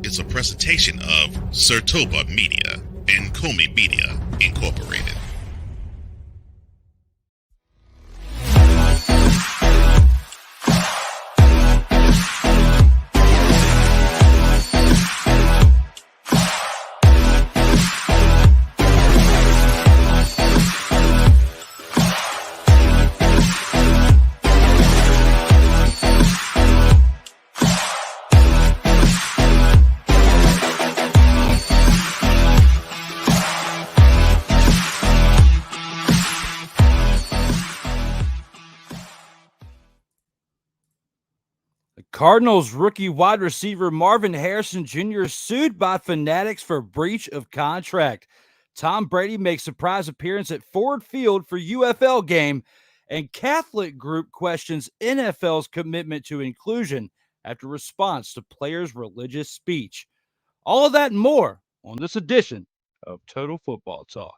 is a presentation of SIRTOBA Media and COMI Media Incorporated. Cardinals rookie wide receiver Marvin Harrison Jr. sued by Fanatics for breach of contract. Tom Brady makes surprise appearance at Ford Field for UFL game, and Catholic group questions NFL's commitment to inclusion after response to players' religious speech. All of that and more on this edition of Total Football Talk.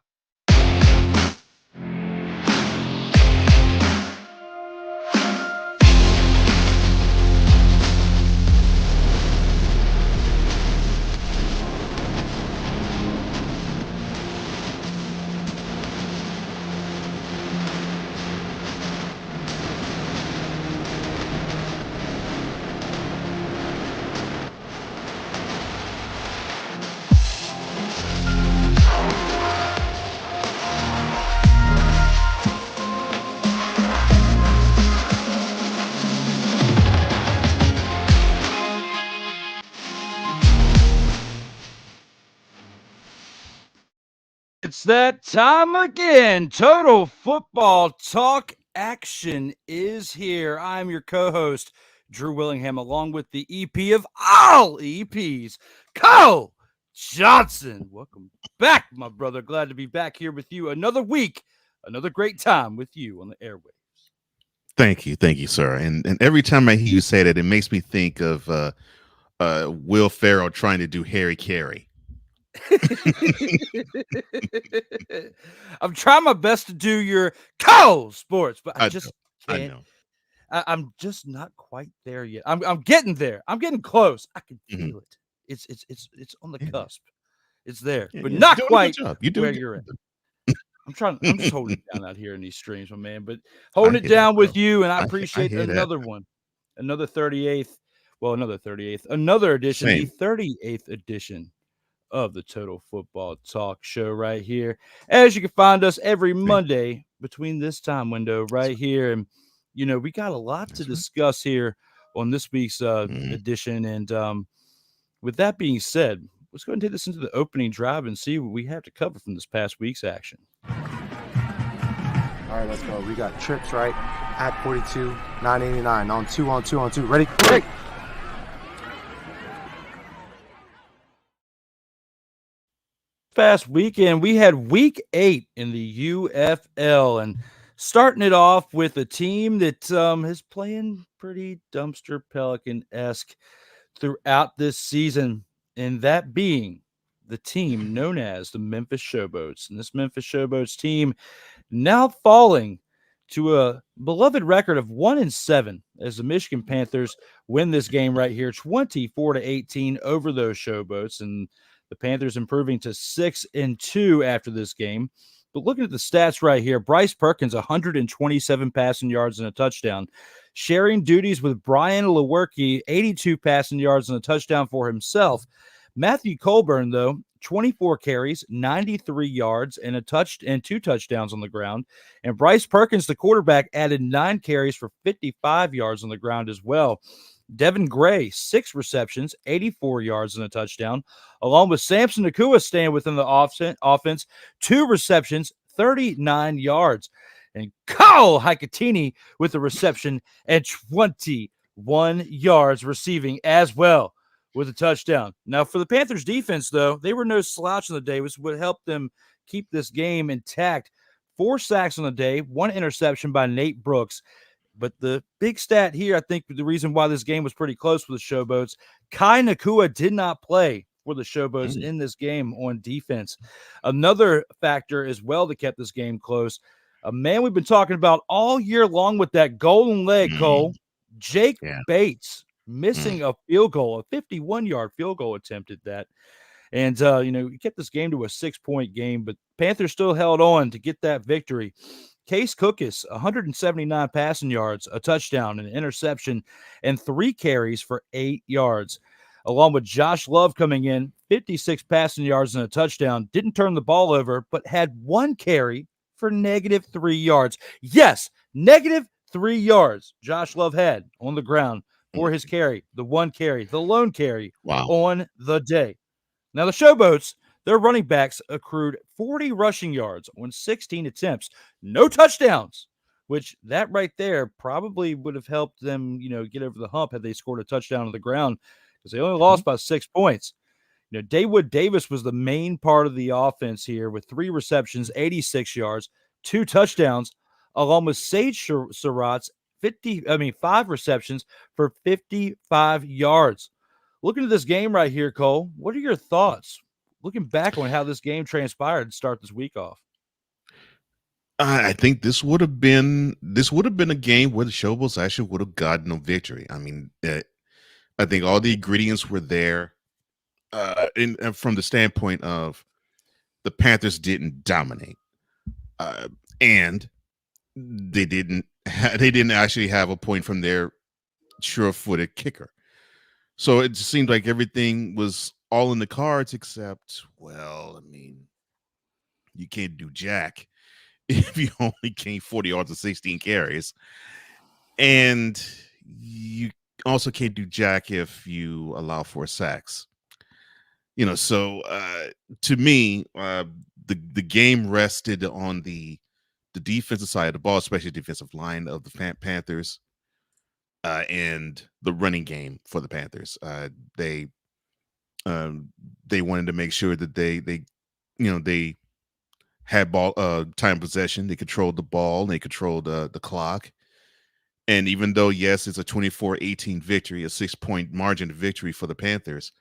It's that time again. Total Football Talk action is here. I'm your co-host, Drew Willingham, along with the EP of all EPs, Cole Johnson. Welcome back, my brother. Glad to be back here with you another week, another great time with you on the airwaves. Thank you, sir. And every time I hear you say that, it makes me think of Will Ferrell trying to do Harry Carey. I'm trying my best to do your Cole Sports, but I just can't. I'm just not quite there yet. I'm getting there. I'm getting close. I can feel it. It's on the cusp. It's there, but not quite where you're at. I'm just holding it down out here in these streams, my man. But holding it down with you, and I appreciate another one, another 38th. Well, another 38th, another edition, the 38th edition of the Total Football Talk show right here. As you can find us every Monday between this time window right here. And, you know, we got a lot to discuss here on this week's edition. And with that being said, let's go ahead and take this into the opening drive and see what we have to cover from this past week's action. All right, let's go. We got trips, right? At 42, 989 on two. Ready? Great. Past weekend, we had week 8 in the UFL, and starting it off with a team that is playing pretty dumpster Pelican-esque throughout this season, and that being the team known as the Memphis Showboats. And this Memphis Showboats team now falling to a beloved record of 1-7 as the Michigan Panthers win this game right here, 24-18 over those Showboats, and the Panthers improving to 6-2 after this game. But looking at the stats right here, Bryce Perkins, 127 passing yards and a touchdown. Sharing duties with Brian Lewerke, 82 passing yards and a touchdown for himself. Matthew Colburn, though, 24 carries, 93 yards, and two touchdowns on the ground. And Bryce Perkins, the quarterback, added 9 carries for 55 yards on the ground as well. Devin Gray, 6 receptions, 84 yards and a touchdown, along with Samson Nakua staying within the offense, 2 receptions, 39 yards. And Kyle Hikatini with a reception and 21 yards receiving as well with a touchdown. Now, for the Panthers defense, though, they were no slouch on the day, which would help them keep this game intact. 4 sacks on the day, 1 interception by Nate Brooks. But the big stat here, I think the reason why this game was pretty close for the Showboats, Kai Nakua did not play for the Showboats in this game on defense. Another factor as well that kept this game close, a man we've been talking about all year long with that golden leg, Cole, Jake Bates, missing a field goal, a 51-yard field goal attempt at that. And, he kept this game to a 6-point game, but Panthers still held on to get that victory. Case Cookus, 179 passing yards, a touchdown, an interception, and 3 carries for 8 yards. Along with Josh Love coming in, 56 passing yards and a touchdown. Didn't turn the ball over, but had 1 carry for -3 yards. Yes, -3 yards Josh Love had on the ground for his carry, the 1 carry, the lone carry on the day. Now, the Showboats, their running backs accrued 40 rushing yards on 16 attempts. No touchdowns, which that right there probably would have helped them, get over the hump had they scored a touchdown on the ground, because they only lost by 6 points. Dawood Davis was the main part of the offense here with 3 receptions, 86 yards, 2 touchdowns, along with Sage Surratt's 5 receptions for 55 yards. Looking at this game right here, Cole, what are your thoughts looking back on how this game transpired to start this week off? I think this would have been a game where the Showboats actually would have gotten a victory. I mean, I think all the ingredients were there. And from the standpoint of the Panthers didn't dominate, and they didn't actually have a point from their sure-footed kicker. So it just seemed like everything was all in the cards, except, well, I mean, you can't do jack if you only gain 40 yards and 16 carries. And you also can't do jack if you allow 4 sacks. So to me, the game rested on the defensive side of the ball, especially the defensive line of the Panthers. And the running game for the Panthers. They wanted to make sure that they had ball time possession. They controlled the ball. They controlled the clock. And even though, yes, it's a 24-18 victory, a 6-point margin of victory for the Panthers,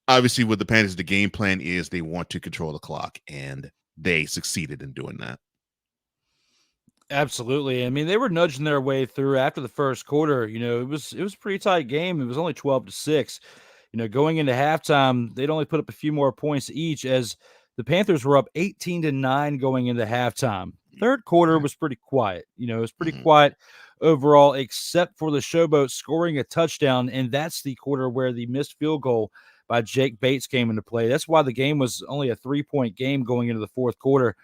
obviously with the Panthers, the game plan is they want to control the clock, and they succeeded in doing that. Absolutely. I mean, they were nudging their way through after the first quarter. It was a pretty tight game. It was only 12-6. Going into halftime, they'd only put up a few more points each, as the Panthers were up 18-9 going into halftime. Third quarter was pretty quiet. It was pretty quiet overall, except for the Showboats scoring a touchdown, and that's the quarter where the missed field goal by Jake Bates came into play. That's why the game was only a 3-point game going into the fourth quarter.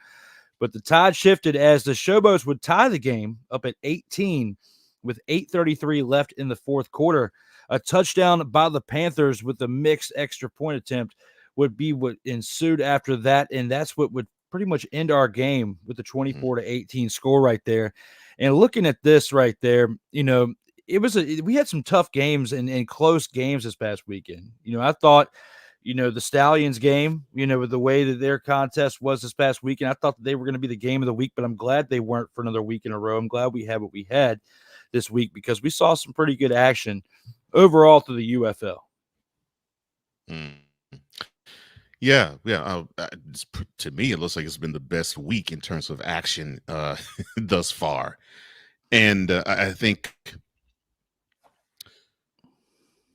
But the tide shifted as the Showboats would tie the game up at 18 with 8:33 left in the fourth quarter. A touchdown by the Panthers with a mixed extra point attempt would be what ensued after that, and that's what would pretty much end our game with the 24-18 score right there. And looking at this right there, we had some tough games and close games this past weekend. I thought the Stallions game, with the way that their contest was this past weekend, I thought that they were going to be the game of the week, but I'm glad they weren't for another week in a row. I'm glad we had what we had this week, because we saw some pretty good action overall through the UFL. Yeah. To me, it looks like it's been the best week in terms of action thus far. And I think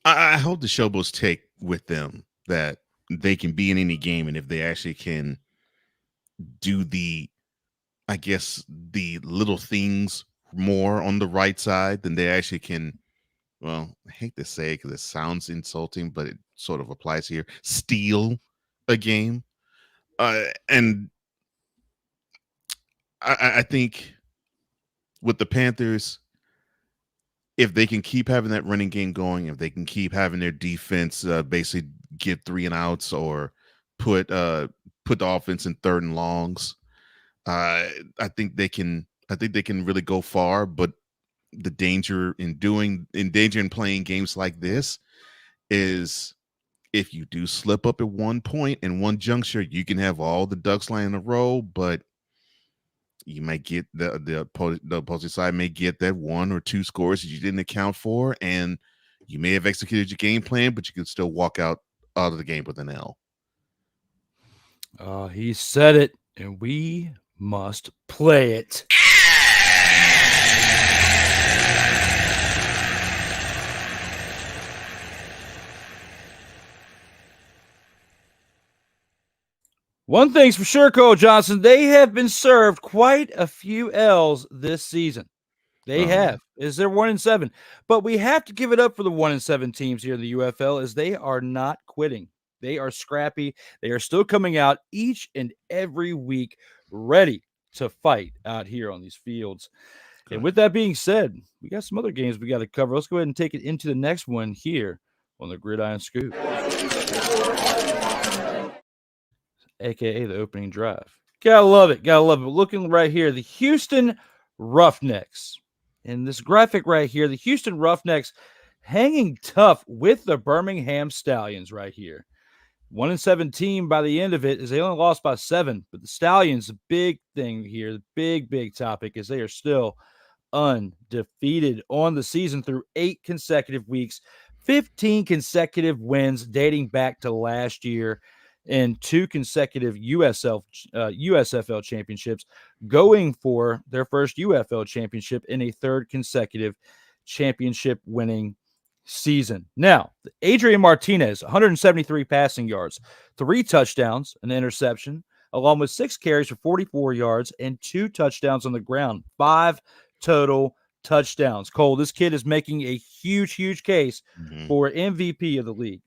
I hope the Showboats take with them that they can be in any game, and if they actually can do the little things more on the right side, then they actually can, well, I hate to say it because it sounds insulting, but it sort of applies here, steal a game. And I think with the Panthers, if they can keep having that running game going, if they can keep having their defense basically get 3 and outs or put the offense in 3rd and longs, I think they can really go far. But the danger in playing games like this is if you do slip up at one point in one juncture, you can have all the ducks lying in a row, but you might get the opposing side may get that 1 or 2 scores that you didn't account for, and you may have executed your game plan, but you can still walk out of the game with an L. He said it, and we must play it. One thing's for sure, Cole Johnson, they have been served quite a few L's this season. They have. Is they're 1-7. But we have to give it up for the 1-7 teams here in the UFL, as they are not quitting. They are scrappy. They are still coming out each and every week ready to fight out here on these fields. Okay. And with that being said, we got some other games we got to cover. Let's go ahead and take it into the next one here on the Gridiron Scoop, aka the opening drive. Gotta love it. Gotta love it. Looking right here, the Houston Roughnecks. In this graphic right here, the Houston Roughnecks hanging tough with the Birmingham Stallions right here. 1-7 team by the end of it, is they only lost by 7. But the Stallions, the big thing here, the big topic, is they are still undefeated on the season through 8 consecutive weeks, 15 consecutive wins dating back to last year, and 2 consecutive USFL championships, going for their first UFL championship in a 3rd consecutive championship winning season. Now, Adrian Martinez, 173 passing yards, 3 touchdowns, an interception, along with 6 carries for 44 yards and 2 touchdowns on the ground. 5 total touchdowns. Cole, this kid is making a huge case for MVP of the league.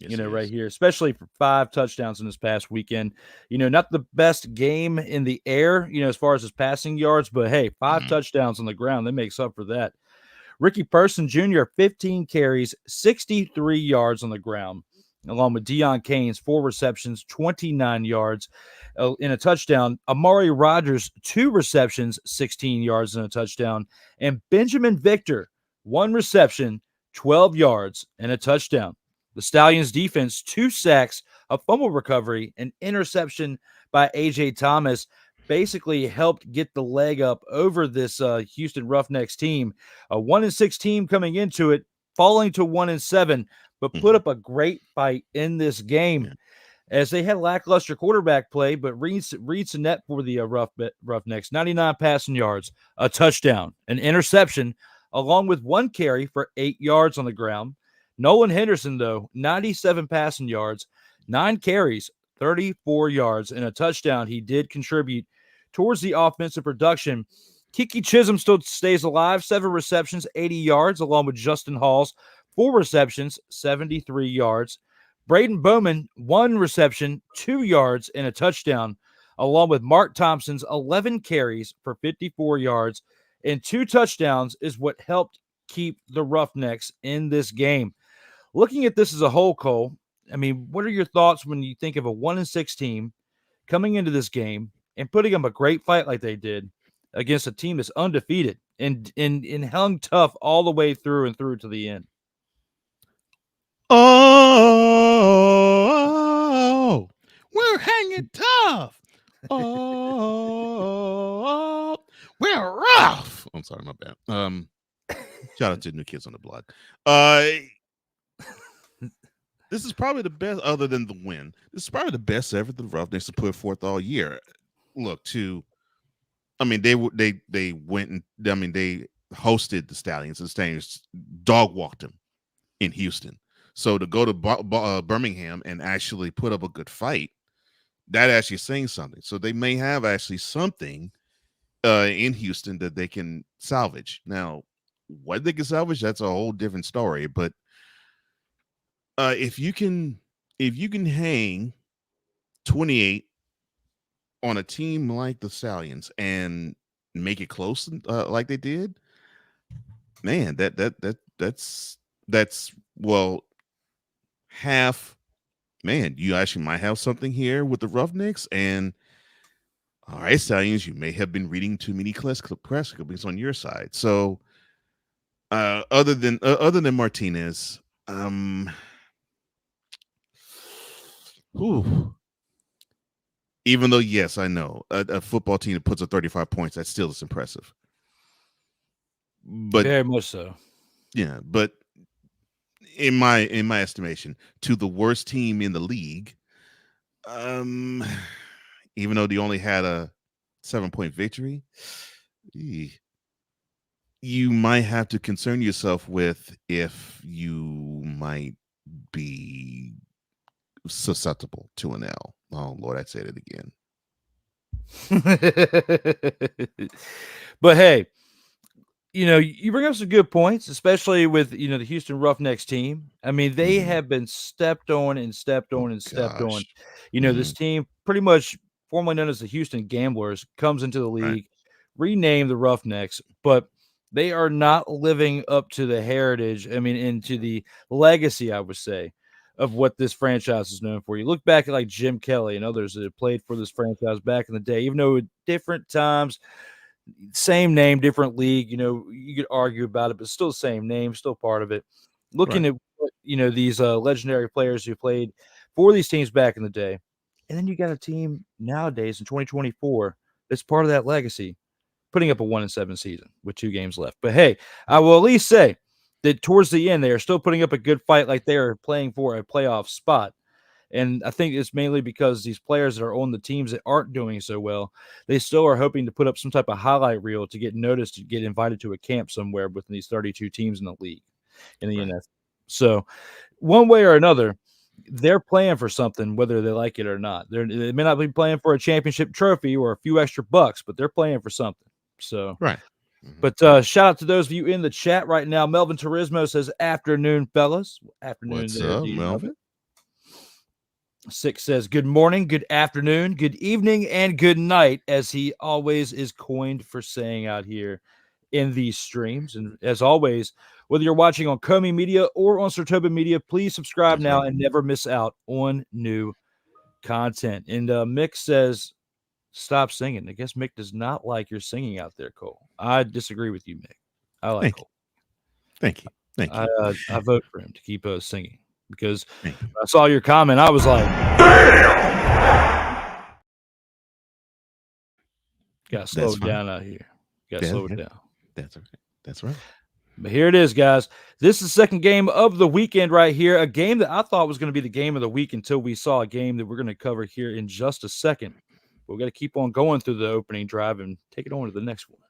Yes, right here, especially for 5 touchdowns in this past weekend. Not the best game in the air, as far as his passing yards, but hey, 5 touchdowns on the ground, that makes up for that. Ricky Person Jr., 15 carries, 63 yards on the ground, along with Deion Keynes, 4 receptions, 29 yards in a touchdown. Amari Rogers, 2 receptions, 16 yards in a touchdown. And Benjamin Victor, 1 reception, 12 yards and a touchdown. The Stallions defense, 2 sacks, a fumble recovery, an interception by A.J. Thomas, basically helped get the leg up over this Houston Roughnecks team. A 1-6 team coming into it, falling to 1-7, but put up a great fight in this game, as they had lackluster quarterback play, but reads the net for the Roughnecks. 99 passing yards, a touchdown, an interception, along with 1 carry for 8 yards on the ground. Nolan Henderson, though, 97 passing yards, 9 carries, 34 yards, and a touchdown. He did contribute towards the offensive production. Kiki Chisholm still stays alive, 7 receptions, 80 yards, along with Justin Halls, 4 receptions, 73 yards. Braden Bowman, 1 reception, 2 yards, and a touchdown, along with Mark Thompson's 11 carries for 54 yards and 2 touchdowns is what helped keep the Roughnecks in this game. Looking at this as a whole, Cole, I mean, what are your thoughts when you think of a 1-6 team coming into this game and putting up a great fight like they did against a team that's undefeated and hung tough all the way through and through to the end? Oh, we're hanging tough. Oh, we're rough. I'm sorry, my bad. Shout out to New Kids on the Block. This is probably the best, other than the win. This is probably the best ever the Roughnecks have put forth all year. Look, they went and they hosted the Stallions. The Stallions dog walked them in Houston. So to go to Birmingham and actually put up a good fight, that actually is saying something. So they may have actually something in Houston that they can salvage. Now, what they can salvage, that's a whole different story. But if you can hang 28 on a team like the Stallions and make it close like they did, man, that's well, half. Man, you actually might have something here with the Roughnecks. And all right, Stallions, you may have been reading too many press clippings on your side. So other than Martinez, even though, yes, I know a football team that puts up 35 points, that still is impressive. But very much so. Yeah, but in my estimation, to the worst team in the league, even though they only had a 7-point victory, you might have to concern yourself with if you might be susceptible to an L. Oh Lord, I said it again. But hey, you bring up some good points, especially with the Houston Roughnecks team. I mean, they have been stepped on and stepped on and stepped on. This team, pretty much formerly known as the Houston Gamblers, comes into the league, renamed the Roughnecks, but they are not living up to the heritage. I mean, into the legacy, I would say, of what this franchise is known for. You look back at like Jim Kelly and others that have played for this franchise back in the day, even though at different times, same name, different league. You could argue about it, but still the same name, still part of it. Looking at these legendary players who played for these teams back in the day, and then you got a team nowadays in 2024 that's part of that legacy, putting up a 1-7 season with 2 games left. But hey, I will at least say that towards the end, they are still putting up a good fight, like they are playing for a playoff spot. And I think it's mainly because these players that are on the teams that aren't doing so well, they still are hoping to put up some type of highlight reel to get noticed, to get invited to a camp somewhere within these 32 teams in the league, in the NFL. So one way or another, they're playing for something, whether they like it or not. They may not be playing for a championship trophy or a few extra bucks, but they're playing for something. So, But shout out to those of you in the chat right now. Melvin Turismo says, "Afternoon, fellas." Afternoon. What's up, Melvin? 6 says, "Good morning, good afternoon, good evening, and good night," as he always is coined for saying out here in these streams. And as always, whether you're watching on COMI Media or on SIRTOBA Media, please subscribe now and never miss out on new content. And Mick says, "Stop singing." I guess Mick does not like your singing out there, Cole. I disagree with you, Mick. I like Cole. Thank you. I vote for him to keep singing, because I saw your comment, I was like, gotta slow it down out here. Gotta slow it down. That's right. But here it is, guys. This is the second game of the weekend right here. A game that I thought was going to be the game of the week until we saw a game that we're going to cover here in just a second. But we got to keep on going through the opening drive and take it on to the next one.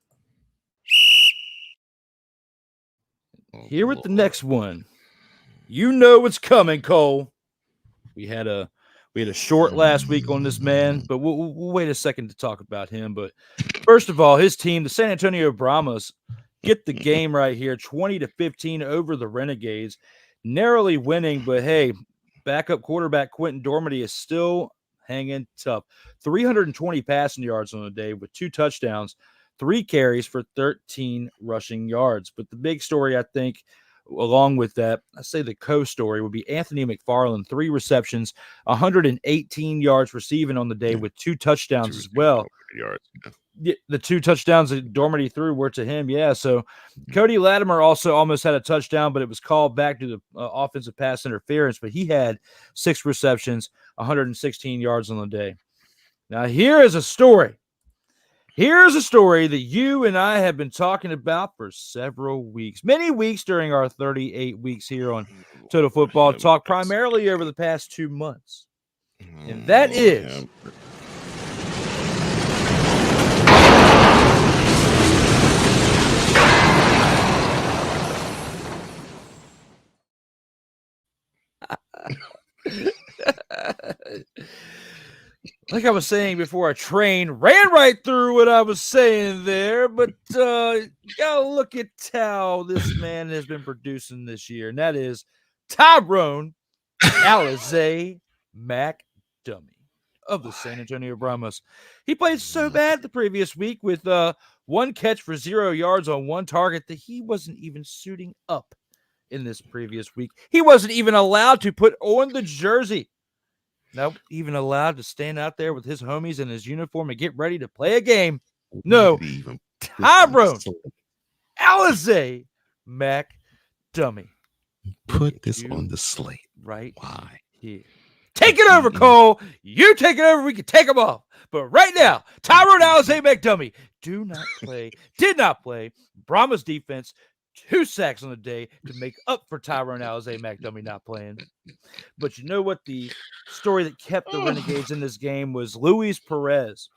Here with the next one. You know what's coming, Cole. We had a short last week on this man, but we'll wait a second to talk about him. But first of all, his team, the San Antonio Brahmas, get the game right here, 20-15 over the Renegades, narrowly winning. But hey, backup quarterback Quentin Dormady is still hanging tough. 320 passing yards on the day with 2 touchdowns, 3 carries for 13 rushing yards. But the big story, I think, along with that, I say the co-story would be Anthony McFarland, 3 receptions, 118 yards receiving on the day with 2 touchdowns as well. The 2 touchdowns that Dormady threw were to him. Yeah. So Cody Latimer also almost had a touchdown, but it was called back to the offensive pass interference. But he had 6 receptions, 116 yards on the day. Now, here is a story. Here's a story that you and I have been talking about for several weeks, many weeks during our 38 weeks here on Total Football Talk, primarily over the past 2 months. And that is like I was saying before, a train ran right through what I was saying there, but you gotta look at how this man has been producing this year, and that is Tyrone Alizé McDummy of the San Antonio Brahmas. He played so bad the previous week with 1 catch for 0 yards on 1 target that he wasn't even suiting up in this previous week. He wasn't even allowed to put on the jersey. Not even allowed to stand out there with his homies in his uniform and get ready to play a game. No, Tyrone Alizé McDummy. Put this on the slate. Right here. Take it over, Cole. You take it over. We can take them off. But right now, Tyrone Alizé McDummy did not play. Brahmas defense, 2 sacks on the day to make up for Tyrone Alizé McDummy not playing. But you know what? The story that kept the Renegades in this game was Luis Perez.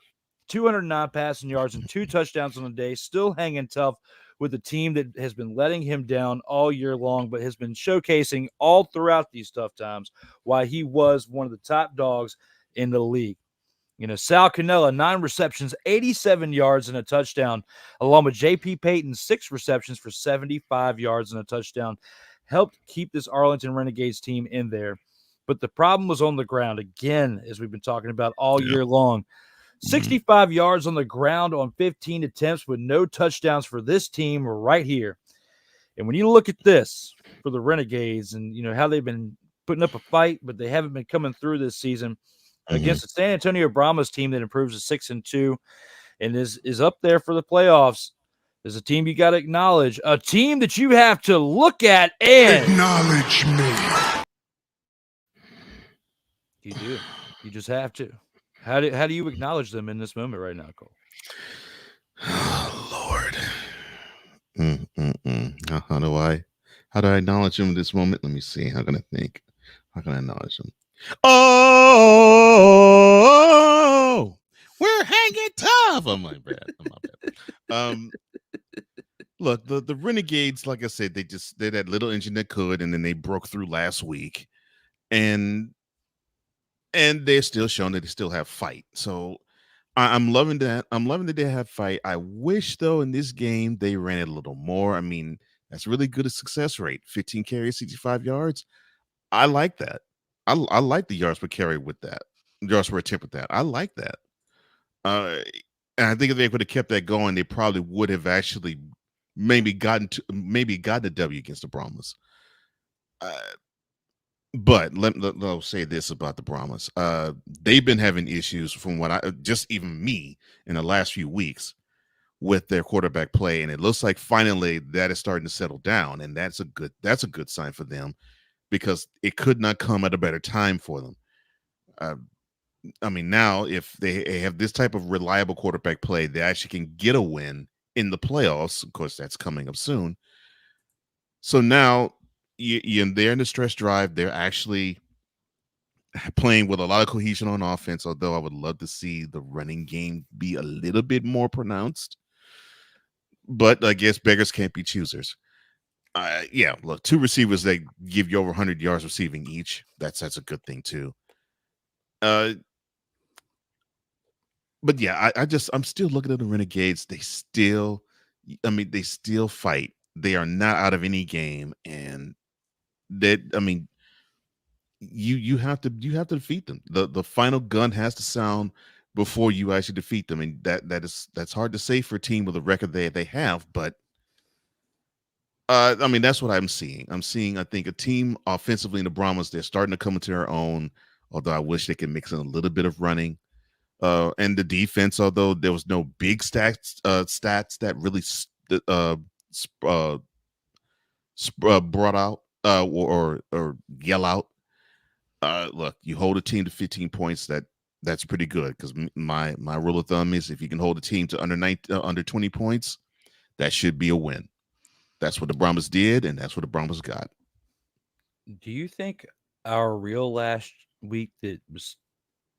209 passing yards and 2 touchdowns on the day, still hanging tough with a team that has been letting him down all year long, but has been showcasing all throughout these tough times why he was one of the top dogs in the league. You know, Sal Cannella, 9 receptions, 87 yards and a touchdown, along with J.P. Payton, 6 receptions for 75 yards and a touchdown, helped keep this Arlington Renegades team in there. But the problem was on the ground, again, as we've been talking about all year long. 65 yards on the ground on 15 attempts with no touchdowns for this team right here. And when you look at this for the Renegades and, you know, how they've been putting up a fight, but they haven't been coming through this season against the San Antonio Brahmas team that improves to 6-2 and is up there for the playoffs. There's a team you got to acknowledge, a team that you have to look at and acknowledge me. You do. You just have to. How do you acknowledge them in this moment right now, Cole? Oh, Lord. How do I acknowledge them in this moment? Let me see. How can I think? How can I acknowledge them? Oh, we're hanging tough. Oh, my bad. Look, the Renegades, like I said, they're that little engine that could, and then they broke through last week, and they're still showing that they still have fight. So I'm loving that. I'm loving that they have fight. I wish, though, in this game they ran it a little more. I mean, that's really good at success rate. 15 carries, 65 yards. I like that. I like the yards per carry with that. Yards per attempt with that. I like that. And I think if they would have kept that going, they probably would have actually maybe gotten a W against the Brahmas. But let me say this about the Brahmas. They've been having issues from even me in the last few weeks with their quarterback play, and it looks like finally that is starting to settle down, and that's a good sign for them because it could not come at a better time for them. I mean, now if they have this type of reliable quarterback play, they actually can get a win in the playoffs. Of course, that's coming up soon. So now they're in the stretch drive. They're actually playing with a lot of cohesion on offense, although I would love to see the running game be a little bit more pronounced. But I guess beggars can't be choosers. Yeah, look, 2 receivers that give you over 100 yards receiving each. That's a good thing too. But yeah, I'm still looking at the Renegades. They still fight. They are not out of any game, and you have to defeat them. The final gun has to sound before you actually defeat them, and that's hard to say for a team with a record they have. But that's what I'm seeing. I think a team offensively in the Brahmas, they're starting to come into their own. Although I wish they could mix in a little bit of running. And the defense, although there was no big stats that really brought out or yell out. Look, you hold a team to 15 points. That's pretty good because my rule of thumb is if you can hold a team to under 20 points, that should be a win. That's what the Brahmas did, and that's what the Brahmas got. Do you think our reel last week that was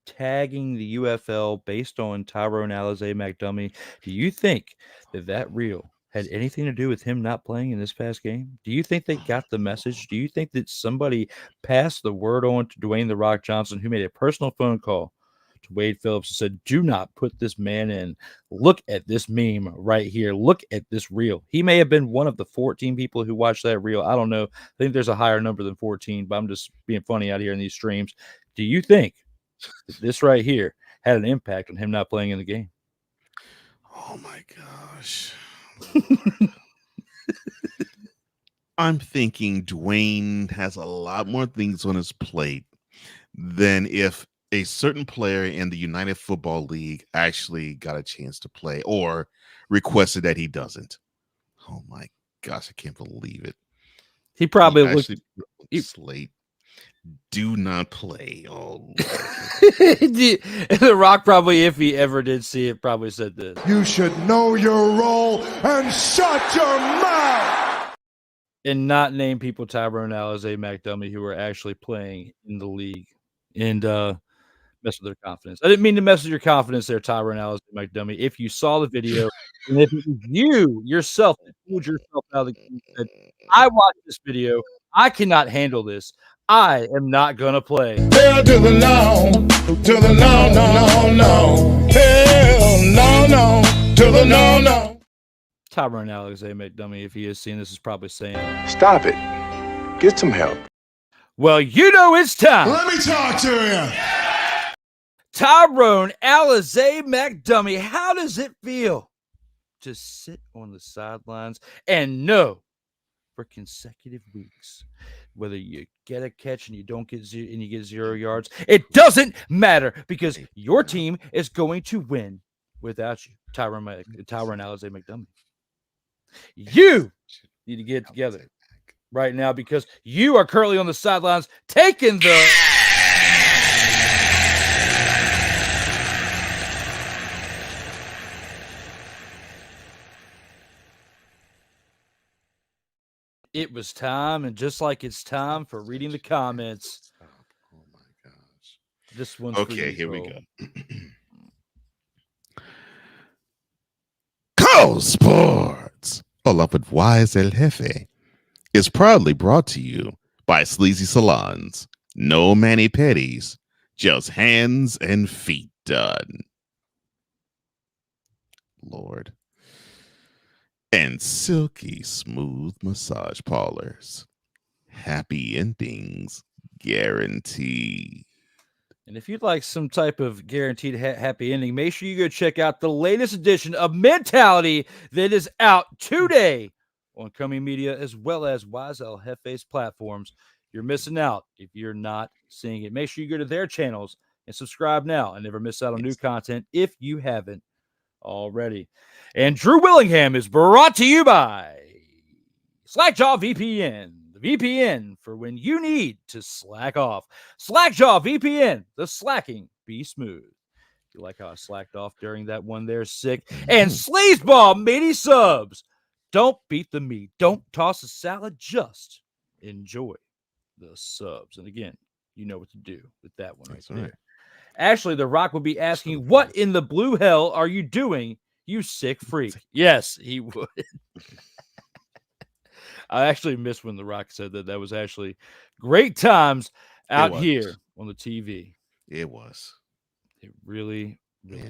tagging the UFL based on Tyrone Alizé McDummy, do you think that reel had anything to do with him not playing in this past game? Do you think they got the message? Do you think that somebody passed the word on to Dwayne "The Rock" Johnson, who made a personal phone call to Wade Phillips and said, do not put this man in. Look at this meme right here. Look at this reel. He may have been one of the 14 people who watched that reel. I don't know. I think there's a higher number than 14, but I'm just being funny out here in these streams. Do you think that this right here had an impact on him not playing in the game? Oh my gosh. I'm thinking Dwayne has a lot more things on his plate than if a certain player in the United Football League actually got a chance to play or requested that he doesn't. Oh my gosh, I can't believe it. He probably looked slate. Do not play. Oh, The Rock probably, if he ever did see it, probably said this. You should know your role and shut your mouth. And not name people Tyrone Alizé McDummy who are actually playing in the league and mess with their confidence. I didn't mean to mess with your confidence there, Tyrone Alizé McDummy. If you saw the video and if it was you yourself that pulled yourself out of the game and said, I watched this video, I cannot handle this. I am not going to play. Hell to the no, to the no, no, no, no. Hell no, to the no. Tyrone Alexander McDummy, if he is seeing this, is probably saying, Stop it. Get some help. well, you know it's time. Let me talk to you. Tyrone Alizé McDummy, how does it feel to sit on the sidelines and know for consecutive weeks, whether you get a catch and you don't get and you get 0 yards, it doesn't matter because your team is going to win without you, Tyrone Alizé McDummy. You need to get together right now because you are currently on the sidelines taking the It was time, and just like it's time for reading the comments. Oh my gosh. This one's for Okay, you, here we Cole. go. Cole Sports, along with Wise El Jefe, is proudly brought to you by Sleazy Salons. No mani-pedis, just hands and feet done. Lord. And silky smooth massage parlors. Happy endings guaranteed. And if you'd like some type of guaranteed happy ending, make sure you go check out the latest edition of Mentality that is out today on COMI Media as well as Wise El Jefe's platforms. You're missing out if you're not seeing it. Make sure you go to their channels and subscribe now and never miss out on new content if you haven't already. And Drew Willingham is brought to you by Slackjaw VPN, the VPN for when you need to slack off. Slackjaw VPN, the slacking be smooth. You like how I slacked off during that one there, sick. And Sleazeball Meaty Subs. Don't beat the meat. Don't toss a salad. Just enjoy the subs. And again, you know what to do with that one right there. Actually, The Rock would be asking, what in the blue hell are you doing, you sick freak? Yes, he would. I actually missed when The Rock said that. That was actually great times out here on the TV. It was. It really was.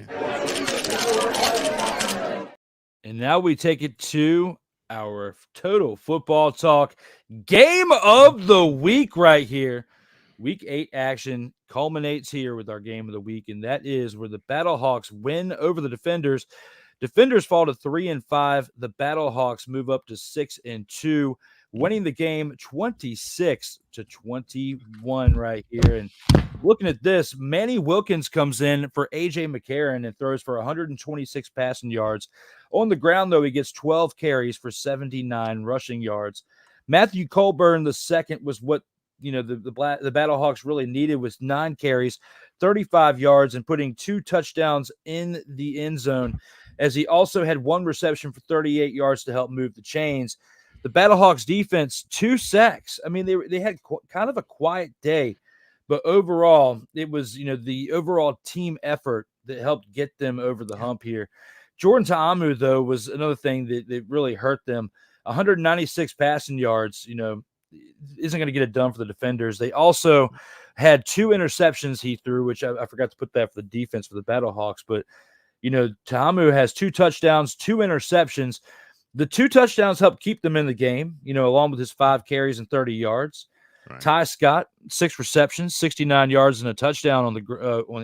And now we take it to our total football talk game of the week right here. Week 8 action culminates here with our game of the week, and that is where the Battlehawks win over the Defenders. Defenders fall to 3-5. The Battlehawks move up to 6-2, winning the game 26-21 right here. And looking at this, Manny Wilkins comes in for A.J. McCarron and throws for 126 passing yards. On the ground, though, he gets 12 carries for 79 rushing yards. Matthew Colburn, the second, was what the Battlehawks really needed, was 9 carries, 35 yards, and putting 2 touchdowns in the end zone, as he also had 1 reception for 38 yards to help move the chains. The Battlehawks defense, 2 sacks. I mean, they had kind of a quiet day, but overall, it was, the overall team effort that helped get them over the hump here. Jordan Ta'amu, though, was another thing that really hurt them. 196 passing yards, isn't going to get it done for the Defenders. They also had 2 interceptions he threw, which I forgot to put that for the defense for the Battlehawks. But, Ta'amu has 2 touchdowns, 2 interceptions. The 2 touchdowns helped keep them in the game, along with his 5 carries and 30 yards. Right. Ty Scott, 6 receptions, 69 yards and a touchdown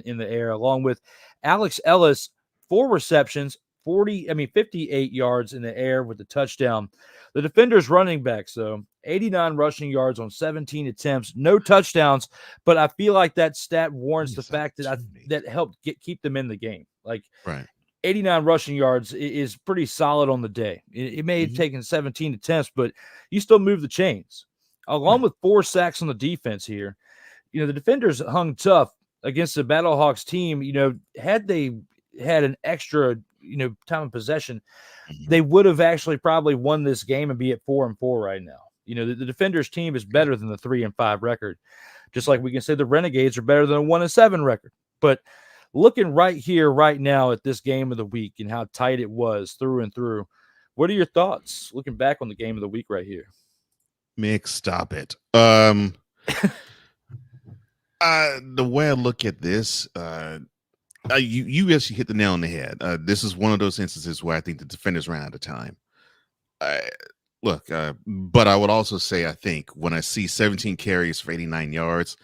in the air, along with Alex Ellis, 4 receptions, 58 yards in the air with the touchdown. The Defenders running backs, though, 89 rushing yards on 17 attempts, no touchdowns, but I feel like that stat warrants the fact that helped keep them in the game. Like, 89 rushing yards is pretty solid on the day. It may have taken 17 attempts, but you still move the chains. Along with 4 sacks on the defense here, the Defenders hung tough against the Battlehawks team. Had they had an extra, time of possession, they would have actually probably won this game and be at 4-4 right now. The Defenders team is better than the 3-5 record, just like we can say the Renegades are better than a 1-7 record. But looking right here, right now at this game of the week and how tight it was through and through, what are your thoughts looking back on the game of the week right here? Mick, stop it. The way I look at this, you actually hit the nail on the head. This is one of those instances where I think the defenders ran out of time. But I would also say, I think when I see 17 carries for 89 yards,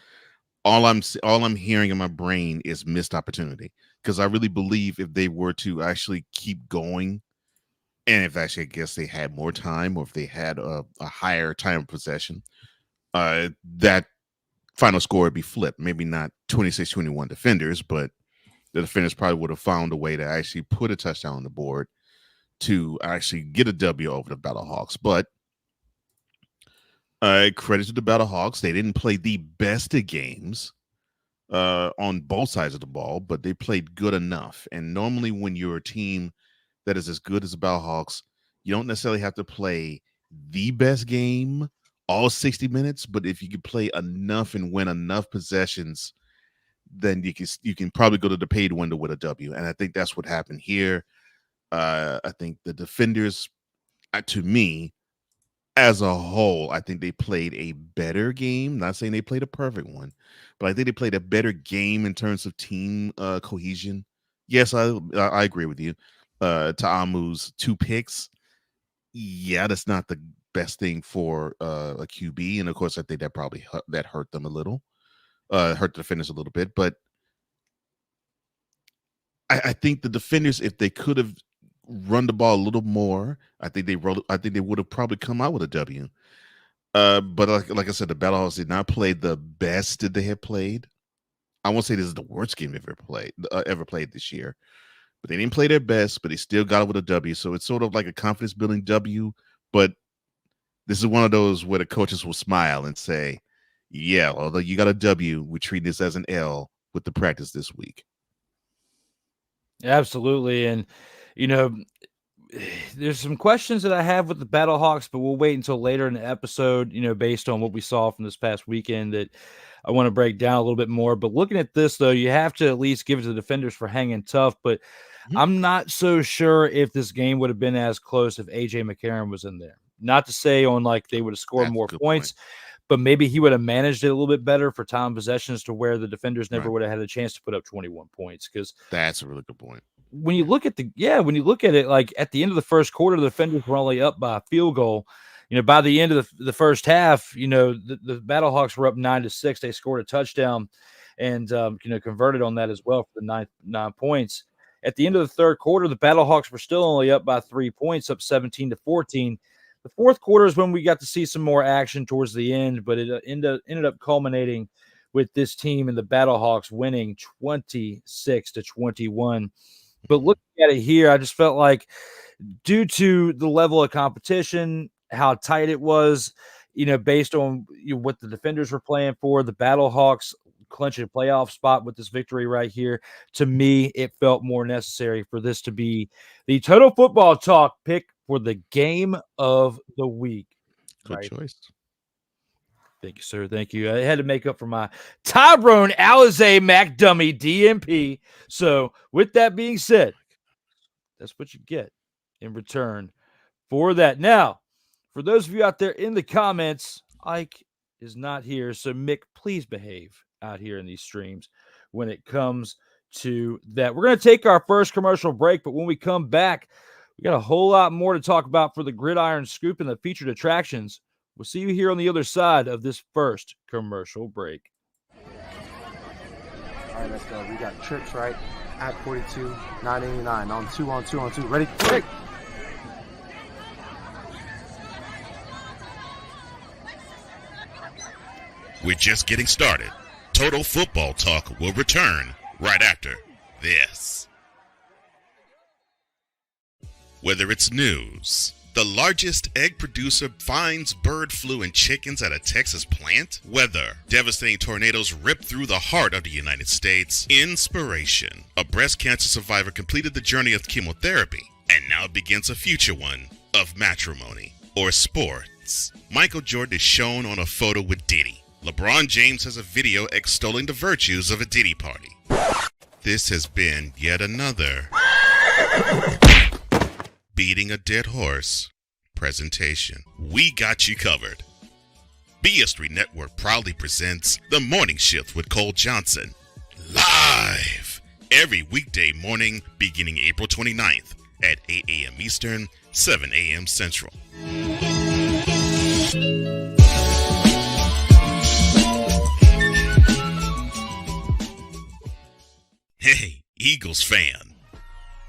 all I'm hearing in my brain is missed opportunity, because I really believe if they were to actually keep going, and if actually I guess they had more time, or if they had a higher time of possession, that final score would be flipped. Maybe not 26-21 defenders, but the defenders probably would have found a way to actually put a touchdown on the board to actually get a W over the Battlehawks. But credit to the Battlehawks. They didn't play the best of games on both sides of the ball, but they played good enough. And normally when you're a team that is as good as the Battlehawks, you don't necessarily have to play the best game all 60 minutes, but if you can play enough and win enough possessions, then you can probably go to the paid window with a W. And I think that's what happened here. I think the defenders, to me, as a whole, I think they played a better game. Not saying they played a perfect one, but I think they played a better game in terms of team cohesion. Yes, I agree with you. Ta'amu's 2 picks, yeah, that's not the best thing for a QB, and of course, I think that probably hurt them a little, hurt the defenders a little bit. But I think the defenders, if they could have run the ball a little more, I think they would have probably come out with a W. But like I said, the Battlehawks did not play the best that they had played. I won't say this is the worst game they've ever played this year, but they didn't play their best, but they still got it with a W. So it's sort of like a confidence building W. But this is one of those where the coaches will smile and say, yeah, although you got a W, we treat this as an L with the practice this week. Absolutely. And, you know, there's some questions that I have with the Battlehawks, but we'll wait until later in the episode, you know, based on what we saw from this past weekend, that I want to break down a little bit more. But looking at this, though, you have to at least give it to the defenders for hanging tough. But I'm not so sure if this game would have been as close if AJ McCarron was in there. Not to say on like they would have scored more points, but maybe he would have managed it a little bit better for time possessions to where the defenders never would have had a chance to put up 21 points. Because that's a really good point. When you look at it, like at the end of the first quarter, the defenders were only up by a field goal. You know, by the end of the first half, you know, the Battlehawks were up 9-6. They scored a touchdown and, you know, converted on that as well for the 9 points. At the end of the third quarter, the Battlehawks were still only up by 3 points, up 17-14. The fourth quarter is when we got to see some more action towards the end, but it ended up culminating with this team and the Battlehawks winning 26-21. But looking at it here, I just felt like due to the level of competition, how tight it was, you know, based on what the defenders were playing for, the Battlehawks clinching a playoff spot with this victory right here. To me, it felt more necessary for this to be the Total Football Talk pick for the game of the week. Good choice. Thank you, sir. Thank you. I had to make up for my Tyrone Alizé McDummy DMP. So with that being said, that's what you get in return for that. Now, for those of you out there in the comments, Ike is not here. So Mick, please behave out here in these streams when it comes to that. We're going to take our first commercial break, but when we come back, we got a whole lot more to talk about for the Gridiron Scoop and the featured attractions. We'll see you here on the other side of this first commercial break. All right, let's go. We got trips, right? At 42, 989 on 2. Ready? Break. We're just getting started. Total Football Talk will return right after this. Whether it's news, the largest egg producer finds bird flu in chickens at a Texas plant, weather, devastating tornadoes rip through the heart of the United States, inspiration, a breast cancer survivor completed the journey of chemotherapy, and now begins a future one of matrimony or sports. Michael Jordan is shown on a photo with Diddy. LeBron James has a video extolling the virtues of a Diddy party. This has been yet another beating a dead horse presentation. We got you covered. BS3 Network proudly presents The Morning Shift with Cole Johnson. Live every weekday morning beginning April 29th at 8 a.m. Eastern, 7 a.m. Central. Hey, Eagles fan.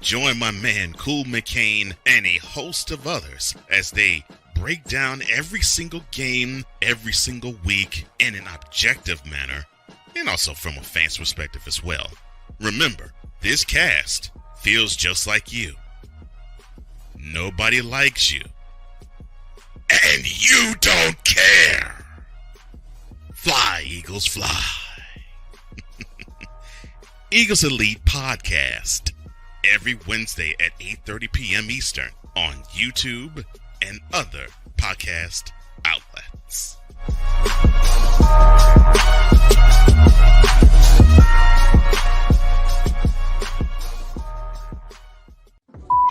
Join my man Cool McCain and a host of others as they break down every single game, every single week in an objective manner, and also from a fan's perspective as well. Remember, this cast feels just like you. Nobody likes you. And you don't care. Fly, Eagles, fly. Eagles Elite Podcast. Every Wednesday at 8:30 p.m. Eastern on YouTube and other podcast outlets.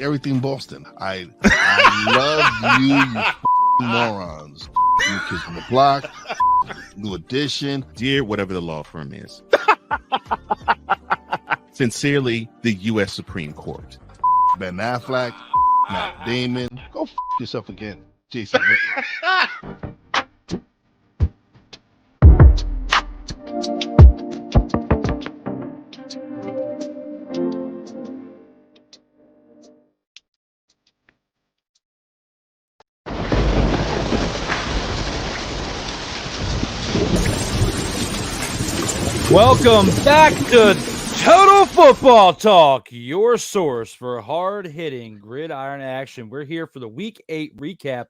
Everything Boston. I love you morons. New Kids on the Block, New Edition. Dear whatever the law firm is. Sincerely, the U.S. Supreme Court. Ben Affleck, Matt Damon. Go yourself again, Jason. Welcome back to Total Football Talk, your source for hard-hitting gridiron action. We're here for the Week 8 recap.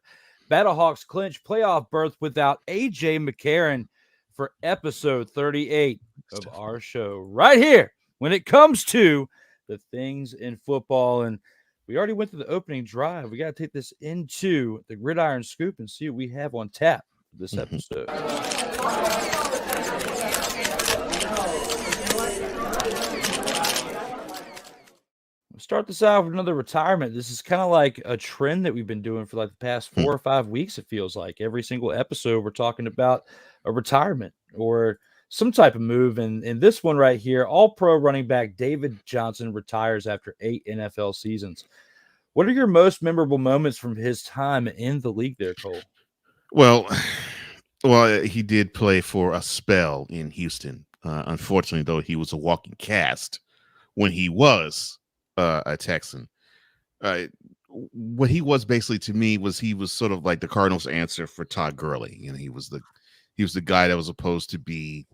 Battlehawks clinch playoff berth without A.J. McCarron for episode 38 of our show. Right here, when it comes to the things in football. And we already went through the opening drive. We got to take this into the Gridiron Scoop and see what we have on tap for this episode. Start this out with another retirement. This is kind of like a trend that we've been doing for like the past 4 or 5 weeks. It feels like every single episode we're talking about a retirement or some type of move. And in this one right here, all-pro running back David Johnson retires after 8 NFL seasons. What are your most memorable moments from his time in the league there, Cole? Well, he did play for a spell in Houston. Unfortunately, though, he was a walking cast when he was a Texan. What he was basically to me was he was sort of like the Cardinals' answer for Todd Gurley. You know, he was the guy that was supposed to be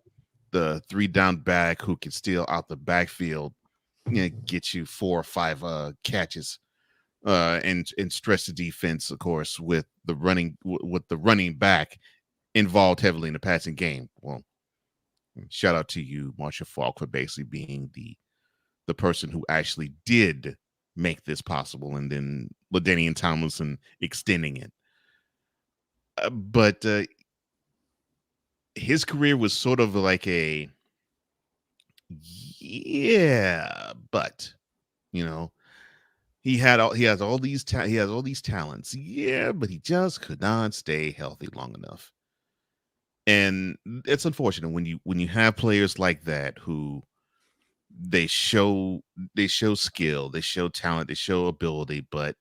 the 3-down back who could steal out the backfield, you know, get you 4 or 5 catches, and stretch the defense, of course, with the running back involved heavily in the passing game. Well, shout out to you, Marshall Faulk, for basically being the person who actually did make this possible, and then LaDainian Tomlinson extending it. But his career was sort of like a, but you know, he has all these talents, but he just could not stay healthy long enough. And it's unfortunate when you have players like that who they show skill, they show talent, they show ability, but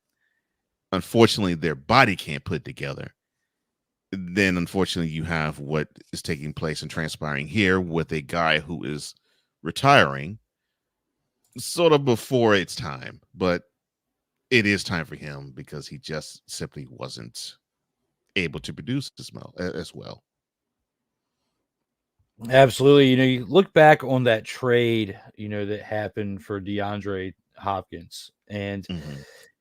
unfortunately their body can't put it together. Then unfortunately you have what is taking place and transpiring here with a guy who is retiring sort of before it's time, but it is time for him because he just simply wasn't able to produce as well. Absolutely. You know, you look back on that trade, you know, that happened for DeAndre Hopkins. And,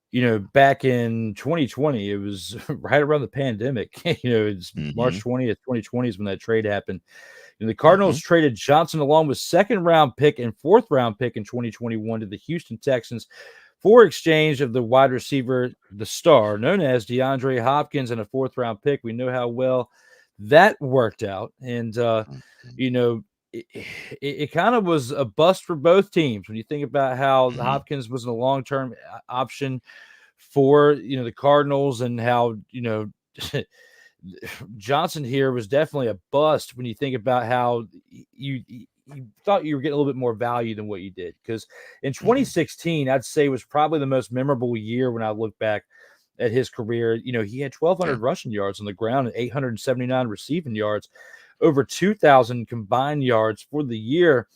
you know, back in 2020, it was right around the pandemic. You know, it's March 20th, 2020 is when that trade happened. And the Cardinals traded Johnson along with 2nd-round pick and 4th-round pick in 2021 to the Houston Texans for exchange of the wide receiver, the star, known as DeAndre Hopkins, and a 4th-round pick. We know how well that worked out. And, you know, it kind of was a bust for both teams when you think about how Hopkins was a long-term option for, you know, the Cardinals, and how, you know, Johnson here was definitely a bust when you think about how you thought you were getting a little bit more value than what you did. Because in 2016, I'd say was probably the most memorable year when I look back at his career. You know, he had 1,200 rushing yards on the ground and 879 receiving yards, over 2,000 combined yards for the year.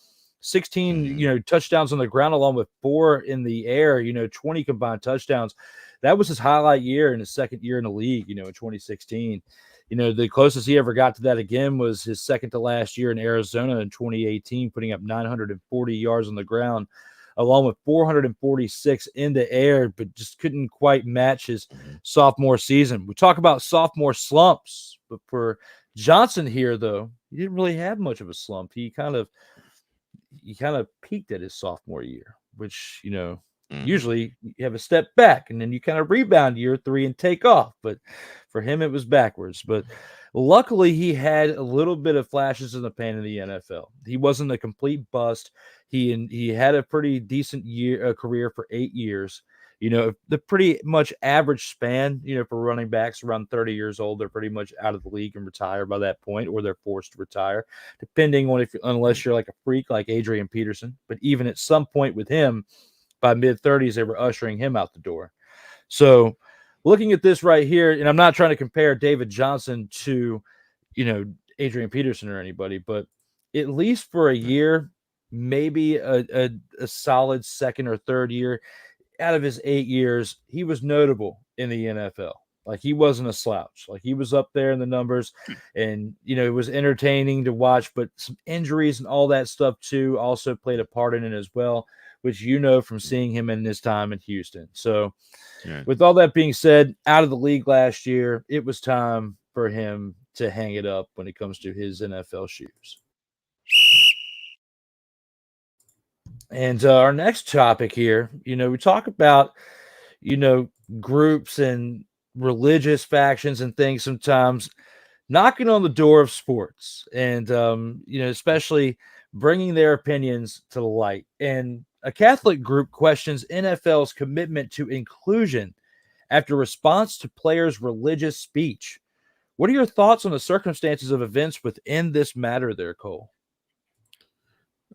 16, touchdowns on the ground, along with 4 in the air, 20 combined touchdowns. That was his highlight year in his second year in the league, in 2016. The closest he ever got to that again was his second to last year in Arizona in 2018, putting up 940 yards on the ground, along with 446 in the air, but just couldn't quite match his sophomore season. We talk about sophomore slumps, but for Johnson here, though, he didn't really have much of a slump. He kind of peaked at his sophomore year, which, usually you have a step back and then you kind of rebound year 3 and take off. But for him, it was backwards. But luckily, he had a little bit of flashes in the pan in the NFL. He wasn't a complete bust. He had a pretty decent career for 8 years. The pretty much average span, for running backs around 30 years old, they're pretty much out of the league and retire by that point, or they're forced to retire, depending on unless you're like a freak like Adrian Peterson. But even at some point with him, by mid-30s, they were ushering him out the door. So looking at this right here, and I'm not trying to compare David Johnson to, Adrian Peterson or anybody, but at least for a year, maybe a solid second or third year, out of his 8 years, he was notable in the NFL. Like, he wasn't a slouch. Like, he was up there in the numbers, and, it was entertaining to watch, but some injuries and all that stuff too also played a part in it as well, which from seeing him in his time in Houston. So with all that being said, out of the league last year, it was time for him to hang it up when it comes to his NFL shoes. And our next topic here, we talk about, groups and religious factions and things sometimes knocking on the door of sports and, especially bringing their opinions to the light. And a Catholic group questions NFL's commitment to inclusion after response to players' religious speech. What are your thoughts on the circumstances of events within this matter there, Cole?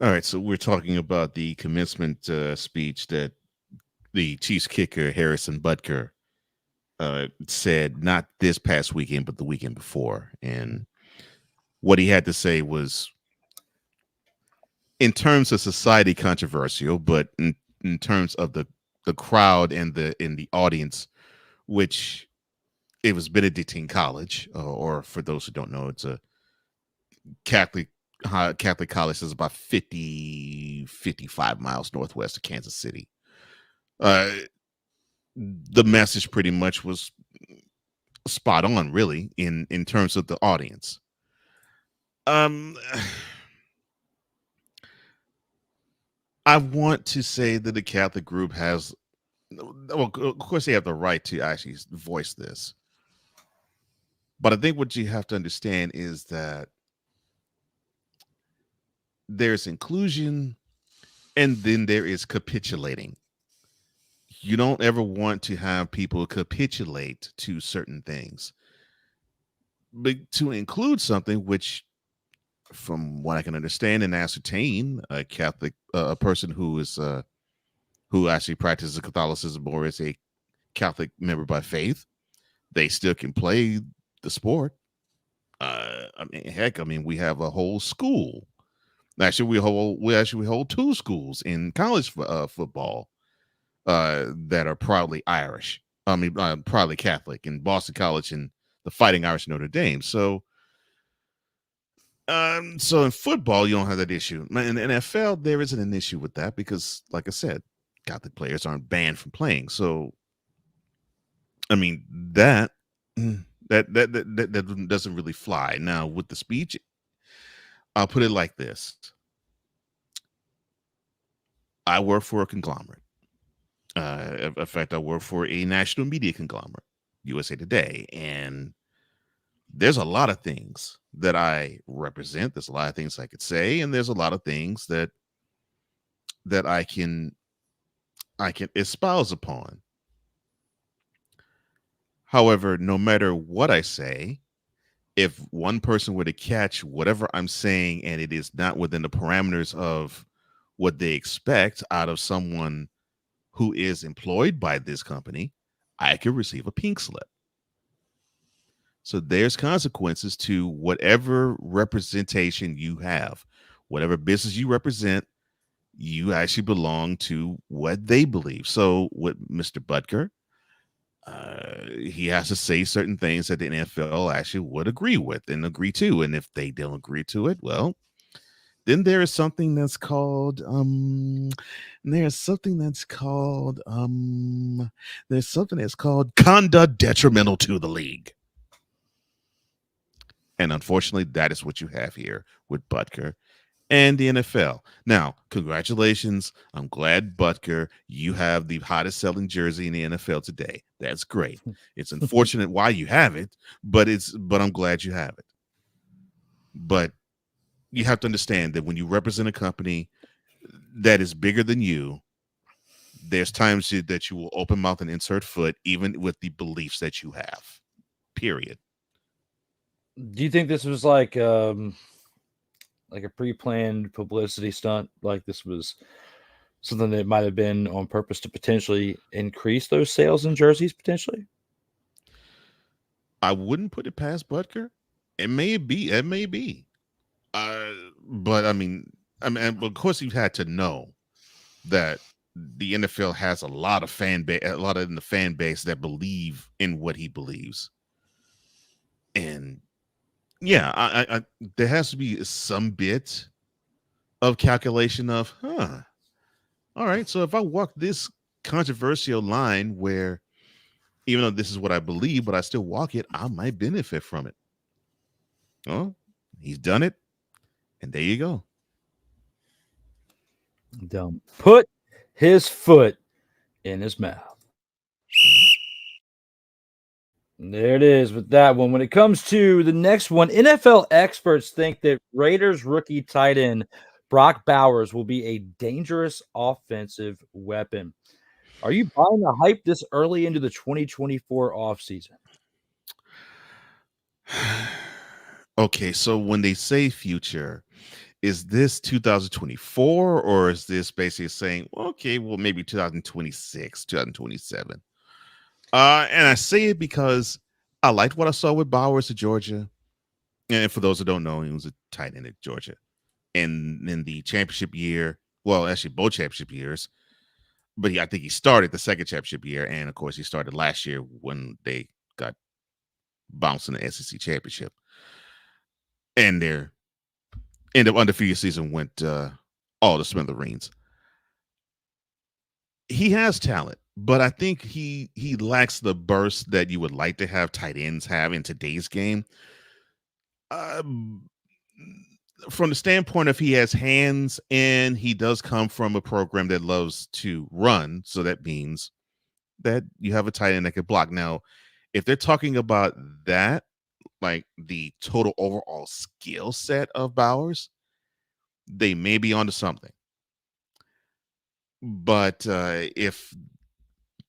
All right, so we're talking about the commencement speech that the Chiefs kicker Harrison Butker said not this past weekend, but the weekend before. And what he had to say was, in terms of society, controversial, but in terms of the crowd and the audience, which it was Benedictine College, or for those who don't know, it's a Catholic college is about 55 miles northwest of Kansas City. The message pretty much was spot on, really, in terms of the audience. I want to say that the Catholic group has, well, of course, they have the right to actually voice this. But I think what you have to understand is that there's inclusion and then there is capitulating. You don't ever want to have people capitulate to certain things. But to include something which, from what I can understand and ascertain, a Catholic, a person who is who actually practices Catholicism or is a Catholic member by faith, they still can play the sport. We have a whole school. Actually, we hold 2 schools in college football that are proudly Irish. Proudly Catholic, in Boston College and the Fighting Irish Notre Dame. So in football, you don't have that issue. In the NFL, there isn't an issue with that because, like I said, Catholic players aren't banned from playing. So, that doesn't really fly. Now, with the speech, I'll put it like this. I work for a conglomerate. In fact, I work for a national media conglomerate, USA Today, and there's a lot of things that I represent. There's a lot of things I could say, and there's a lot of things that I can espouse upon. However, no matter what I say, if one person were to catch whatever I'm saying and it is not within the parameters of what they expect out of someone who is employed by this company, I could receive a pink slip. So there's consequences to whatever representation you have, whatever business you represent. You actually belong to what they believe. So with Mr. Butker, he has to say certain things that the NFL actually would agree with and agree to. And if they don't agree to it, well, then there is something that's called there's something that's called conduct detrimental to the league. And unfortunately, that is what you have here with Butker and the NFL. Now, congratulations. I'm glad, Butker, you have the hottest selling jersey in the NFL today. That's great. It's unfortunate why you have it, but I'm glad you have it. But you have to understand that when you represent a company that is bigger than you, there's times that you will open mouth and insert foot, even with the beliefs that you have. Period. Do you think this was like a pre-planned publicity stunt? Like this was something that might have been on purpose to potentially increase those sales in jerseys potentially? I wouldn't put it past Butker. It may be. It may be. But I mean, of course, you had to know that the NFL has a lot of in the fan base that believe in what he believes, and yeah, I there has to be some bit of calculation of, all right, so if I walk this controversial line where even though this is what I believe, but I still walk it, I might benefit from it. Oh, he's done it, and there you go. Dumb. Put his foot in his mouth. There it is with that one. When it comes to the next one, NFL experts think that Raiders rookie tight end Brock Bowers will be a dangerous offensive weapon. Are you buying the hype this early into the 2024 offseason? Okay, so when they say future, is this 2024 or is this basically saying, okay, well, maybe 2026, 2027? And I say it because I liked what I saw with Bowers at Georgia. And for those who don't know, he was a tight end at Georgia. And in the championship year, well, actually both championship years, but I think he started the second championship year. And of course, he started last year when they got bounced in the SEC championship. And their end of undefeated season went all to smithereens. He has talent, but I think he lacks the burst that you would like to have tight ends have in today's game. From the standpoint of he has hands and he does come from a program that loves to run, so that means that you have a tight end that can block. Now, if they're talking about that, like the total overall skill set of Bowers, they may be onto something. But if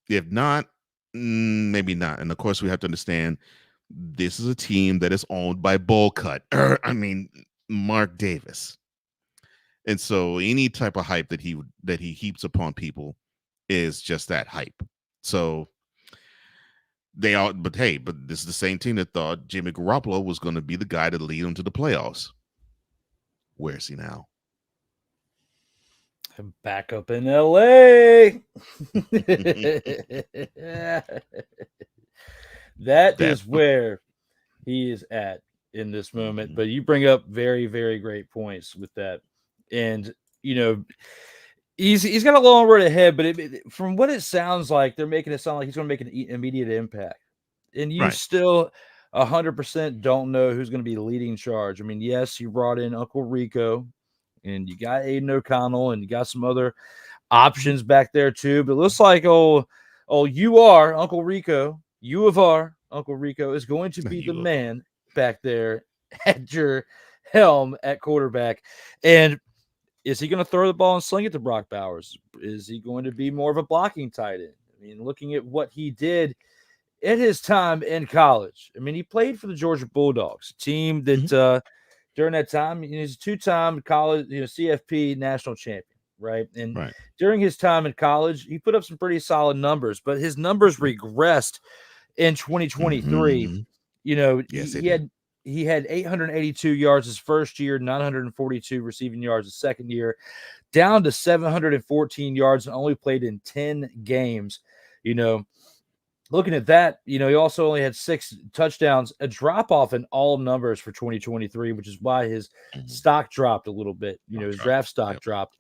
not, maybe not. And of course, we have to understand this is a team that is owned by Mark Davis. And so any type of hype that he heaps upon people is just that hype. So but this is the same team that thought Jimmy Garoppolo was going to be the guy to lead them to the playoffs. Where is he now? Back up in LA. That is where he is at in this moment. But you bring up very, very great points with that. And, you know, he's got a long road ahead, but from what it sounds like, they're making it sound like he's going to make an immediate impact. And you still 100% don't know who's going to be leading charge. I mean, yes, you brought in Uncle Rico, and you got Aiden O'Connell, and you got some other options back there too. But it looks like Uncle Rico, U of R, Uncle Rico is going to be the man back there at your helm at quarterback. And is he going to throw the ball and sling it to Brock Bowers? Is he going to be more of a blocking tight end? I mean, looking at what he did at his time in college, I mean, he played for the Georgia Bulldogs, a team that during that time, he's a two-time college, CFP national champion, right? And Right. during his time in college, he put up some pretty solid numbers, but his numbers regressed in 2023. Mhm. Yes, He had 882 yards his first year, 942 receiving yards his second year, down to 714 yards, and only played in 10 games. Looking at that, he also only had 6 touchdowns, a drop off in all numbers for 2023, which is why his stock dropped a little bit. His draft stock dropped.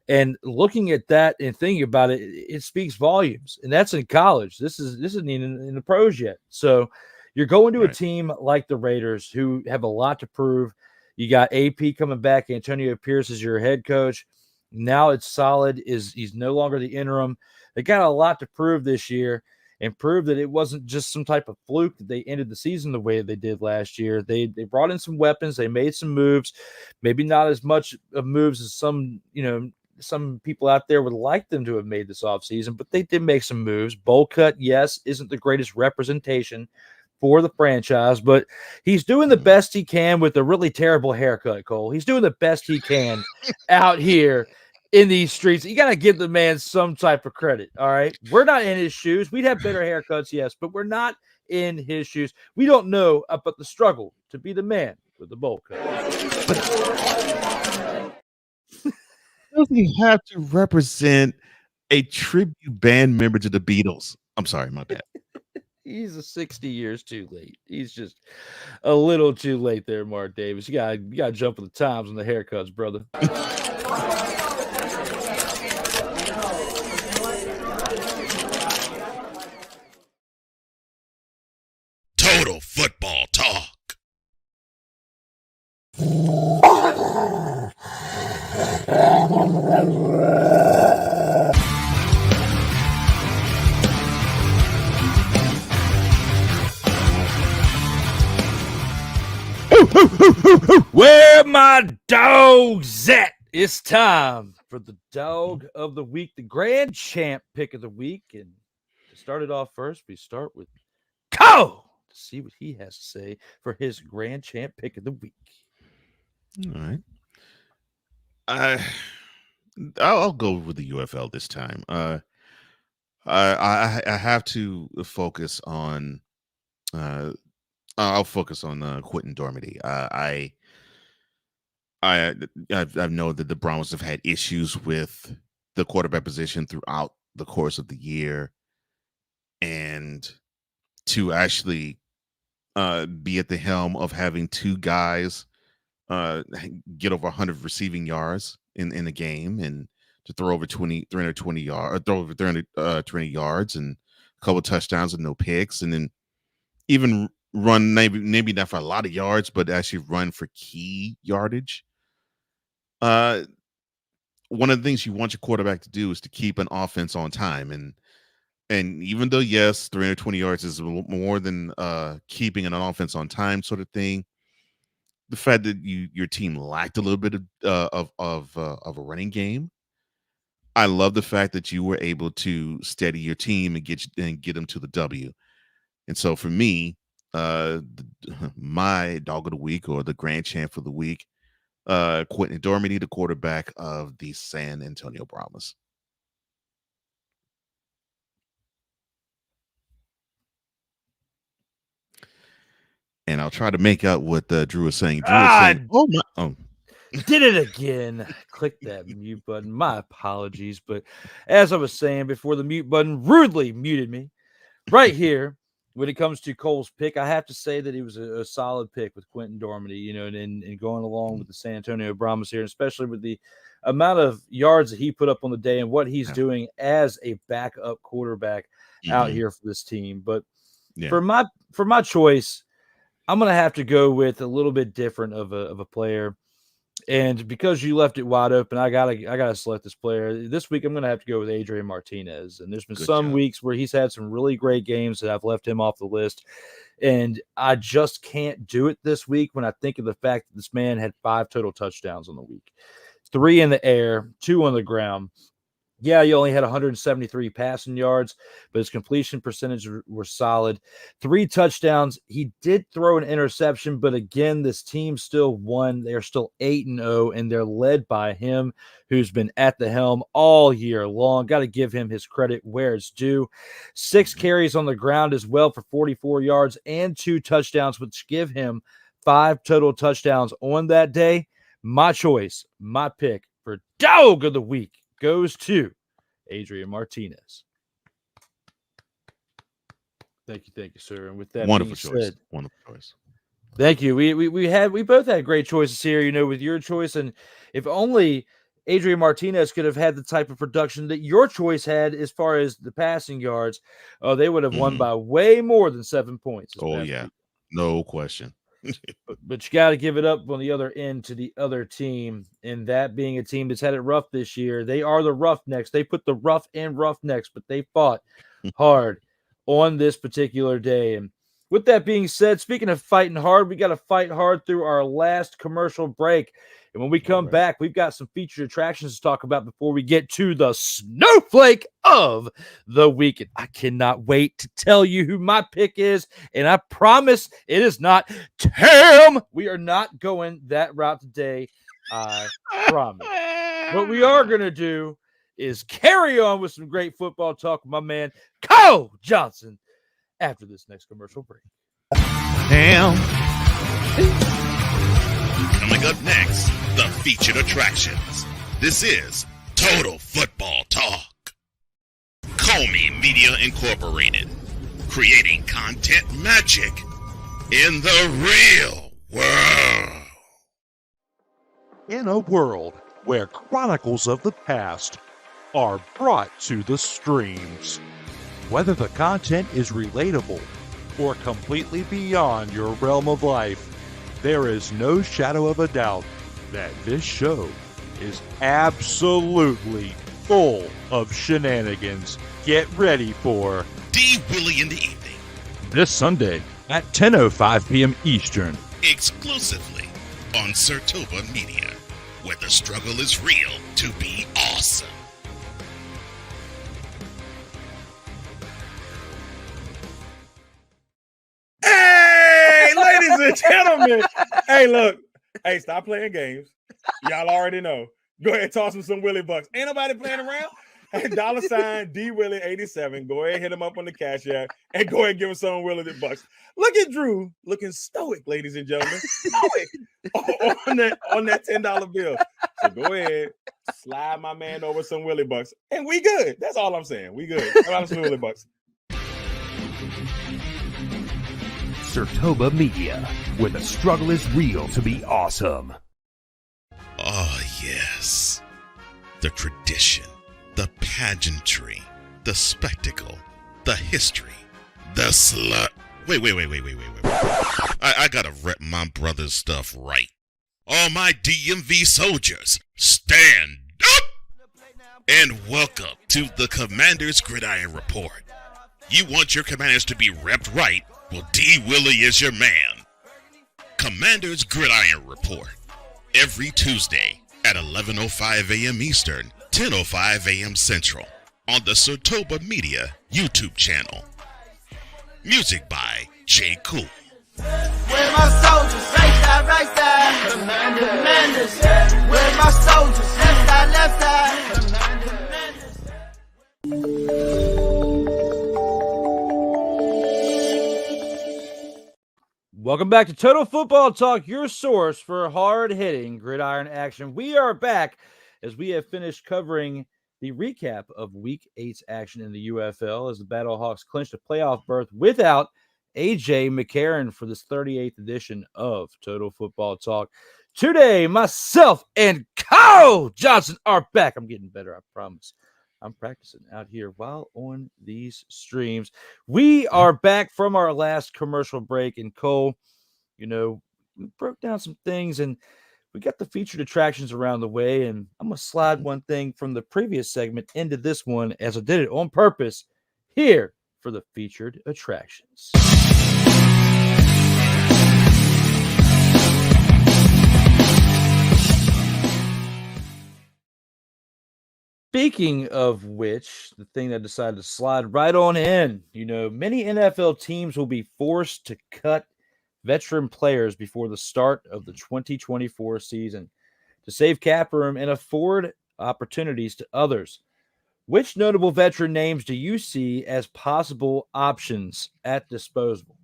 And looking at that and thinking about it, it speaks volumes. And that's in college. This isn't even in the pros yet. So you're going to a team like the Raiders who have a lot to prove. You got AP coming back. Antonio Pierce is your head coach. Now it's solid. He's no longer the interim. They got a lot to prove this year, and prove that it wasn't just some type of fluke that they ended the season the way they did last year. They brought in some weapons. They made some moves, maybe not as much of moves as some people out there would like them to have made this offseason, but they did make some moves. Bowl cut, yes, isn't the greatest representation for the franchise, but he's doing the best he can with a really terrible haircut, Cole. He's doing the best he can out here in these streets. You got to give the man some type of credit. All right. We're not in his shoes. We'd have better haircuts, yes, but we're not in his shoes. We don't know about the struggle to be the man with the bowl cut. Doesn't he have to represent a tribute band member to the Beatles? I'm sorry, my bad. He's 60 years too late. He's just a little too late there, Mark Davis. You gotta jump with the times on the haircuts, brother. Total football talk. Where my dogs at? It's time for the dog of the week, the grand champ pick of the week. And to start it off first, we start with Cole to see what he has to say for his grand champ pick of the week. All right. I'll go with the UFL this time. I have to focus on. I'll focus on Quentin Dormady. I know that the Brahmas have had issues with the quarterback position throughout the course of the year, and to actually be at the helm of having 2 guys get over 100 receiving yards in the game, and to throw over 320 yards, or throw over 320 yards and a couple touchdowns and no picks, and then even run maybe not for a lot of yards, but actually run for key yardage. One of the things you want your quarterback to do is to keep an offense on time, and even though yes, 320 yards is more than keeping an offense on time sort of thing, the fact that your team lacked a little bit of a running game, I love the fact that you were able to steady your team and get them to the W. And so for me, my dog of the week, or the grand champ for the week, Quentin Dormady, the quarterback of the San Antonio Brahmas. And I'll try to make out what Drew is saying. Drew is saying, "Oh my, oh." Did it again. Click that mute button. My apologies. But as I was saying before, the mute button rudely muted me right here. When it comes to Cole's pick, I have to say that he was a solid pick with Quentin Dormady, and going along with the San Antonio Brahmas here, and especially with the amount of yards that he put up on the day and what he's doing as a backup quarterback out here for this team. But for my choice, I'm going to have to go with a little bit different of a player. And because you left it wide open, I gotta select this player. This week, I'm going to have to go with Adrian Martinez. And there's been some weeks where he's had some really great games that I've left him off the list. And I just can't do it this week when I think of the fact that this man had 5 total touchdowns on the week, 3 in the air, 2 on the ground. Yeah, he only had 173 passing yards, but his completion percentage were solid. 3 touchdowns. He did throw an interception, but again, this team still won. They're still 8-0, and they're led by him, who's been at the helm all year long. Got to give him his credit where it's due. 6 carries on the ground as well for 44 yards and 2 touchdowns, which give him 5 total touchdowns on that day. My choice, my pick for Dog of the Week goes to Adrian Martinez. Thank you, sir. And with that Wonderful being choice. said, Wonderful choice. thank you. We both had great choices here, with your choice, and if only Adrian Martinez could have had the type of production that your choice had as far as the passing yards, they would have won by way more than 7 points. Oh yeah, no question. But you got to give it up on the other end to the other team, and that being a team that's had it rough this year. They are the Roughnecks. They put the rough in Roughnecks, but they fought hard on this particular day. And with that being said, speaking of fighting hard, we got to fight hard through our last commercial break. And when we come back, we've got some featured attractions to talk about before we get to the snowflake of the week. And I cannot wait to tell you who my pick is. And I promise it is not Tam. We are not going that route today. I promise. What we are going to do is carry on with some great football talk with my man, Cole Johnson, after this next commercial break. Damn. Coming up next, the featured attractions. This is Total Football Talk. COMI Media Incorporated, creating content magic in the real world. In a world where chronicles of the past are brought to the streams, whether the content is relatable or completely beyond your realm of life, there is no shadow of a doubt that this show is absolutely full of shenanigans. Get ready for D Willy in the evening, this Sunday at 10:05 p.m. Eastern, exclusively on SIRTOBA Media, where the struggle is real to be awesome. Hey, ladies and gentlemen. Hey, look. Hey, stop playing games. Y'all already know. Go ahead and toss him some Willy Bucks. Ain't nobody playing around. Hey, $sign D Willy 87. Go ahead, hit him up on the Cash App and go ahead and give him some Willy Bucks. Look at Drew looking stoic, ladies and gentlemen. Stoic on that $10 bill. So go ahead, slide my man over some Willy Bucks, and we good. That's all I'm saying. We good. How some Willy Bucks? SIRTOBA Media, where the struggle is real to be awesome. Oh, yes. The tradition, the pageantry, the spectacle, the history, the slut. Wait. I gotta rep my brother's stuff right. All my DMV soldiers, stand up! And welcome to the Commander's Gridiron Report. You want your commanders to be repped right? Well, D Willy is your man. Commander's Gridiron Report. Every Tuesday at 11:05 a.m. Eastern, 10:05 a.m. Central on the SIRTOBA Media YouTube channel. Music by J. Cool. Where my soldiers, right side, commanders. Where my soldiers, left side, Welcome back to Total Football Talk, your source for hard-hitting gridiron action. We are back as we have finished covering the recap of Week 8's action in the UFL as the Battlehawks clinched a playoff berth without A.J. McCarron for this 38th edition of Total Football Talk. Today, myself and Cole Johnson are back. I'm getting better, I promise. I'm practicing out here while on these streams. We are back from our last commercial break, and Cole, we broke down some things, and we got the featured attractions around the way, and I'm going to slide one thing from the previous segment into this one as I did it on purpose here for the featured attractions. Speaking of which, the thing that decided to slide right on in, many NFL teams will be forced to cut veteran players before the start of the 2024 season to save cap room and afford opportunities to others. Which notable veteran names do you see as possible options at disposal?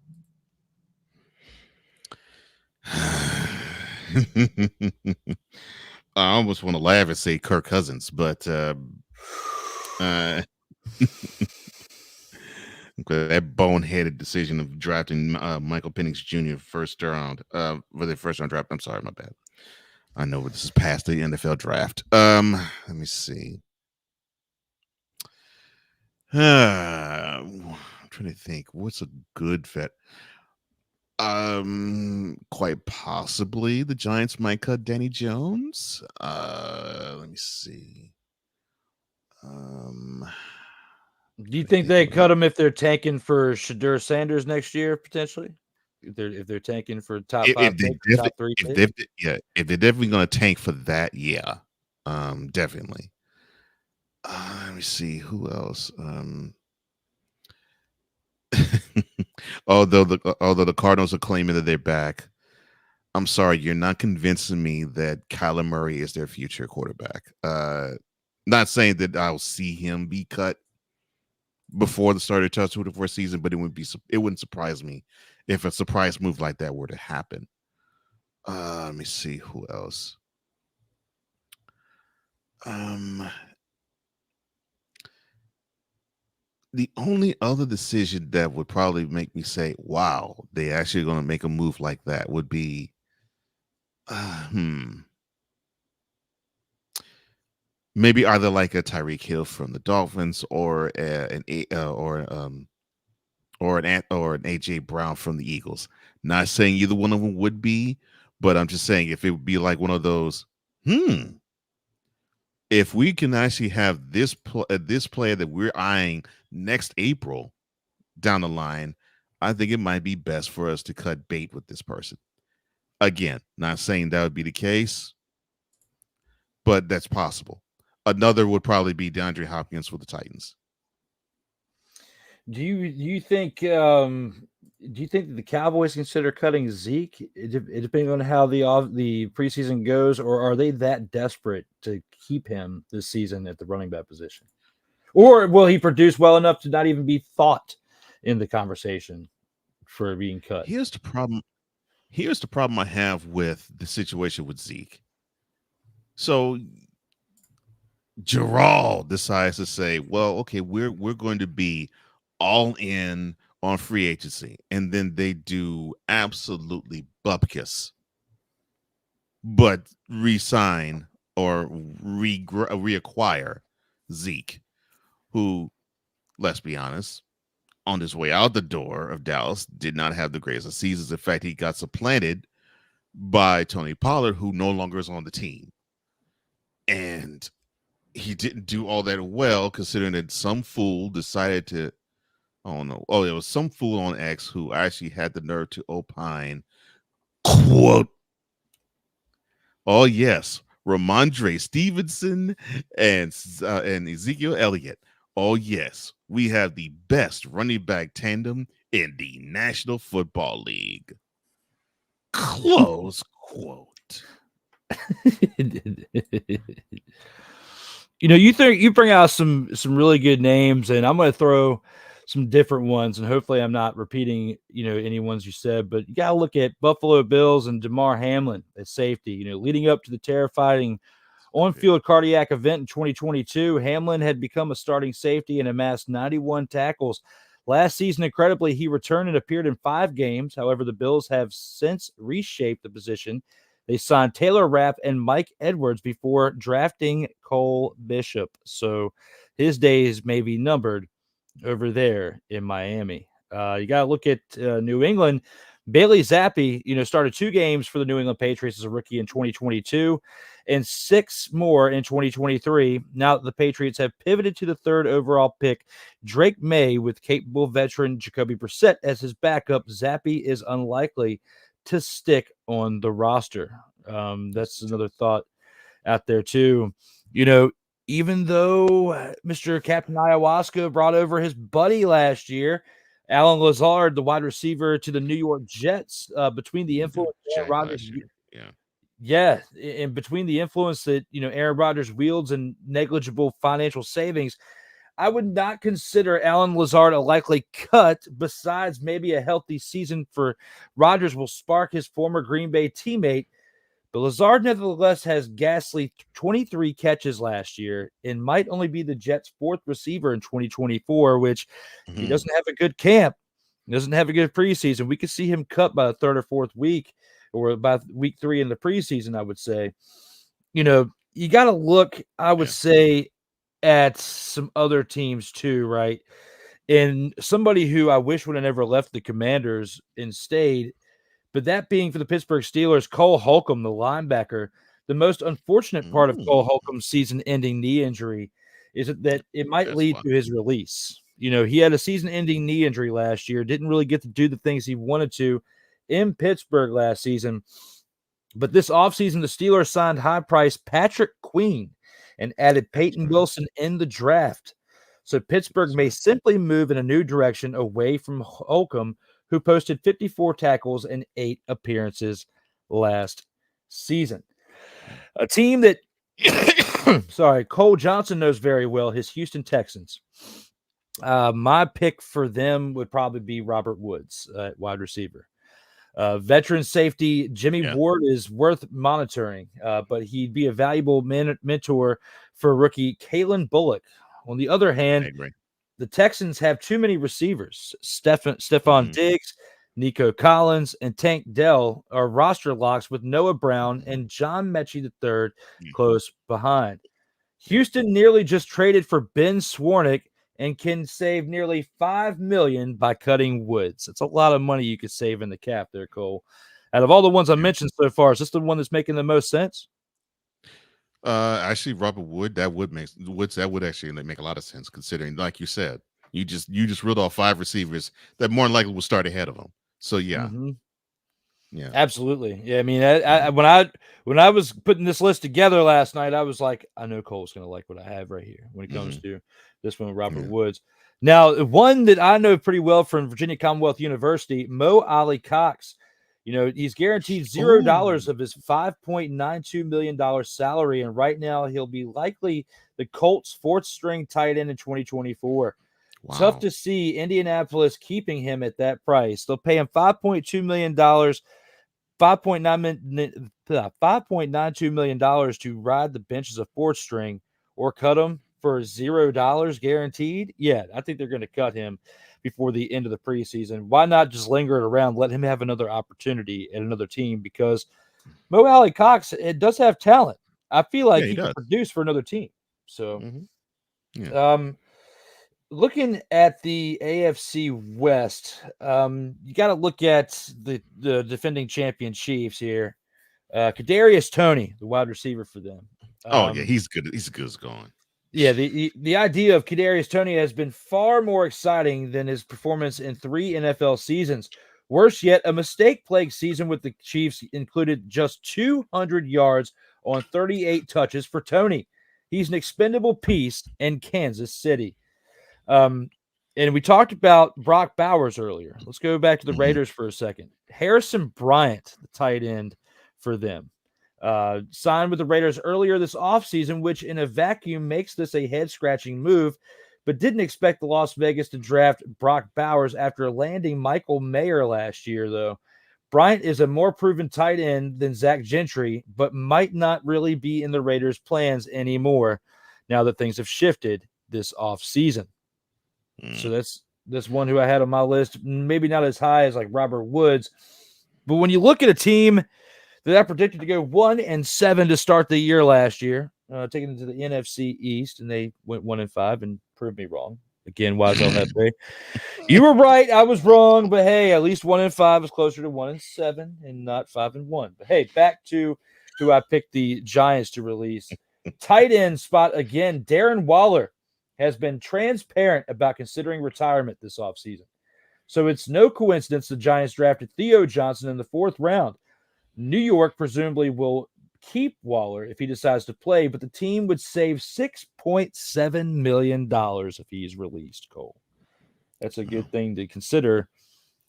I almost want to laugh and say Kirk Cousins, but that boneheaded decision of drafting Michael Penix Jr. first round, for the first round draft. I'm sorry, my bad. I know this is past the NFL draft. Let me see. I'm trying to think. What's a good vet? Quite possibly the Giants might cut Danny Jones. Let me see. Do you think they cut him if they're tanking for Shadur Sanders next year, potentially? If they're tanking for top 5 pick, top 3 pick? If they're definitely going to tank for that, yeah. Definitely. Let me see who else. Although the Cardinals are claiming that they're back, I'm sorry, you're not convincing me that Kyler Murray is their future quarterback. Not saying that I'll see him be cut before the start of the 2024 season, but it wouldn't surprise me if a surprise move like that were to happen. Let me see who else. The only other decision that would probably make me say, wow, they actually going to make a move like that would be, maybe either like a Tyreek Hill from the Dolphins or an AJ Brown from the Eagles. Not saying either one of them would be, but I'm just saying if it would be like one of those, if we can actually have this player that we're eyeing next April down the line, I think it might be best for us to cut bait with this person. Again, not saying that would be the case, but that's possible. Another would probably be DeAndre Hopkins for the Titans. Do you think that the Cowboys consider cutting Zeke, depending on how the preseason goes, or are they that desperate to keep him this season at the running back position? Or will he produce well enough to not even be thought in the conversation for being cut? Here's the problem I have with the situation with Zeke. So Gerald decides to say, well, okay, we're going to be all in on free agency, and then they do absolutely bupkis but re-sign or reacquire Zeke, who, let's be honest, on his way out the door of Dallas did not have the greatest of seasons. In fact, he got supplanted by Tony Pollard, who no longer is on the team, and he didn't do all that well, considering that some fool decided to, it was some fool on X who actually had the nerve to opine, quote, oh yes, Ramondre Stevenson and Ezekiel Elliott. Oh yes, we have the best running back tandem in the National Football League. Close quote. You bring out some really good names, and I'm going to throw some different ones, and hopefully I'm not repeating, any ones you said, but you got to look at Buffalo Bills and DeMar Hamlin at safety. Leading up to the terrifying on-field cardiac event in 2022, Hamlin had become a starting safety and amassed 91 tackles. Last season, incredibly, he returned and appeared in 5 games. However, the Bills have since reshaped the position. They signed Taylor Rapp and Mike Edwards before drafting Cole Bishop. So his days may be numbered over there in Miami. You got to look at New England. Bailey Zappi, started 2 games for the New England Patriots as a rookie in 2022 and 6 more in 2023. Now that the Patriots have pivoted to the 3rd overall pick, Drake May with capable veteran Jacoby Brissett as his backup, Zappi is unlikely to stick on the roster. That's another thought out there too. even though Mr. Captain Ayahuasca brought over his buddy last year, Alan Lazard, the wide receiver to the New York Jets, between the influence of Aaron Jack Rodgers, last year. Yeah. yeah, and between the influence that Aaron Rodgers wields and negligible financial savings, I would not consider Alan Lazard a likely cut. Besides, maybe a healthy season for Rodgers will spark his former Green Bay teammate. But Lazard, nevertheless, has ghastly 23 catches last year and might only be the Jets' fourth receiver in 2024, which he doesn't have a good camp. He doesn't have a good preseason. We could see him cut by the third or fourth week or by week 3 in the preseason, I would say. You got to look, I would say, at some other teams too, right? And somebody who I wish would have never left the Commanders and stayed, but that being for the Pittsburgh Steelers, Cole Holcomb, the linebacker. The most unfortunate part of Cole Holcomb's season-ending knee injury is that it might lead to his release. He had a season-ending knee injury last year, didn't really get to do the things he wanted to in Pittsburgh last season. But this offseason, the Steelers signed high-priced Patrick Queen and added Peyton Wilson in the draft. So Pittsburgh may simply move in a new direction away from Holcomb, who posted 54 tackles and 8 appearances last season. A team that, Cole Johnson knows very well, his Houston Texans. My pick for them would probably be Robert Woods at wide receiver. Veteran safety Jimmy Ward is worth monitoring, but he'd be a valuable mentor for rookie Kalen Bullock. On the other hand, the Texans have too many receivers. Stephon Diggs, Nico Collins, and Tank Dell are roster locks with Noah Brown and John Mechie III close behind. Houston nearly just traded for Ben Swarnick and can save nearly $5 million by cutting Woods. It's a lot of money you could save in the cap there, Cole. Out of all the ones I mentioned so far, is this the one that's making the most sense? Actually, Robert Wood, that would actually make a lot of sense, considering, like you said, you just reeled off 5 receivers that more than likely will start ahead of him. So yeah. Yeah, absolutely. Yeah, I mean, when I was putting this list together last night, I was like, I know Cole's going to like what I have right here when it comes to this one with Robert Woods. Now, one that I know pretty well from Virginia Commonwealth University, Mo Ali Cox. He's guaranteed $0 of his $5.92 million salary, and right now he'll be likely the Colts' 4th-string tight end in 2024. Wow. Tough to see Indianapolis keeping him at that price. They'll pay him $5.2 million, $5.92 million to ride the bench as a 4th string, or cut him for $0 guaranteed. Yeah, I think they're going to cut him before the end of the preseason. Why not just linger it around, let him have another opportunity at another team? Because Mo Ali Cox, it does have talent. I feel like he can produce for another team. So, looking at the AFC West, you got to look at the defending champion Chiefs here. Kadarius Toney, the wide receiver for them. He's good. He's good as going. Yeah, the idea of Kadarius Toney has been far more exciting than his performance in 3 NFL seasons. Worse yet, a mistake-plagued season with the Chiefs included just 200 yards on 38 touches for Toney. He's an expendable piece in Kansas City. And we talked about Brock Bowers earlier. Let's go back to the Raiders for a second. Harrison Bryant, the tight end for them, signed with the Raiders earlier this offseason, which in a vacuum makes this a head-scratching move, but didn't expect the Las Vegas to draft Brock Bowers after landing Michael Mayer last year, though. Bryant is a more proven tight end than Zach Gentry, but might not really be in the Raiders' plans anymore now that things have shifted this offseason. So that's one who I had on my list. Maybe not as high as like Robert Woods, but when you look at a team that I predicted to go 1-7 to start the year last year, taking it to the NFC East, and they went 1-5 and proved me wrong. Again, Wise-L Hefe. You were right, I was wrong, but hey, at least 1-5 is closer to 1-7 and not 5-1. But hey, back to who I picked the Giants to release. Tight end spot again, Darren Waller has been transparent about considering retirement this offseason. So it's no coincidence the Giants drafted Theo Johnson in the 4th round. New York presumably will keep Waller if he decides to play, but the team would save $6.7 million if he's released, Cole. That's a good thing to consider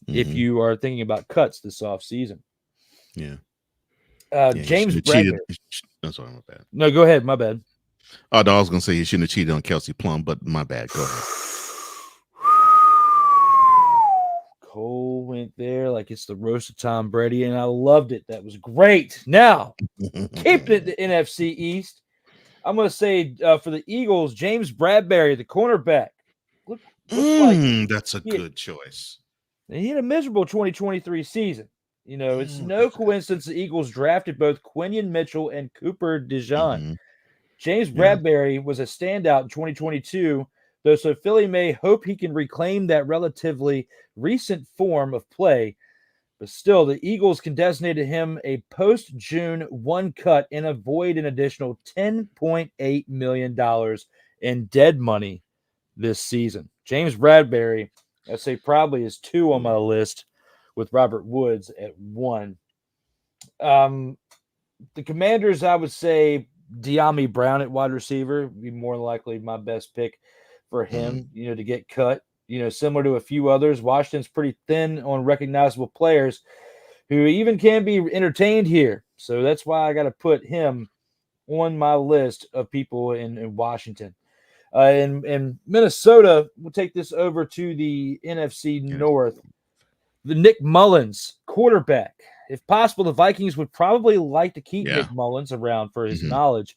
if you are thinking about cuts this offseason. Yeah. James Bradbury. I'm sorry, my bad. No, go ahead. My bad. Oh, no, I was going to say he shouldn't have cheated on Kelsey Plum, but my bad. Go ahead. Cole went there like it's the roast of Tom Brady, and I loved it. That was great. Now, keeping it the NFC East, I'm going to say for the Eagles, James Bradbury, the cornerback. Looks like that's a good choice. He had a miserable 2023 season. You know, it's no coincidence the Eagles drafted both Quinion Mitchell and Cooper DeJean. James Bradbury was a standout in 2022, though, so Philly may hope he can reclaim that relatively recent form of play. But still, the Eagles can designate him a post-June 1 cut and avoid an additional $10.8 million in dead money this season. James Bradbury, I'd say probably is 2 on my list, with Robert Woods at 1. The Commanders, I would say De'Ami Brown at wide receiver would be more likely my best pick for him, you know, to get cut. You know, similar to a few others, Washington's pretty thin on recognizable players who even can be entertained here. So that's why I got to put him on my list of people in Washington. In Minnesota, we'll take this over to the NFC North. The Nick Mullins, quarterback. If possible, the Vikings would probably like to keep Nick Mullins around for his knowledge.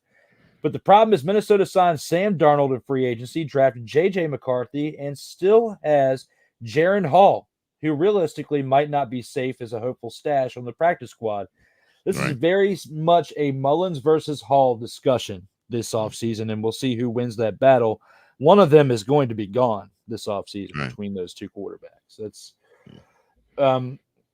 But the problem is Minnesota signed Sam Darnold in free agency, drafted J.J. McCarthy, and still has Jaron Hall, who realistically might not be safe as a hopeful stash on the practice squad. This is very much a Mullins versus Hall discussion this offseason, and we'll see who wins that battle. One of them is going to be gone this offseason between those two quarterbacks. That's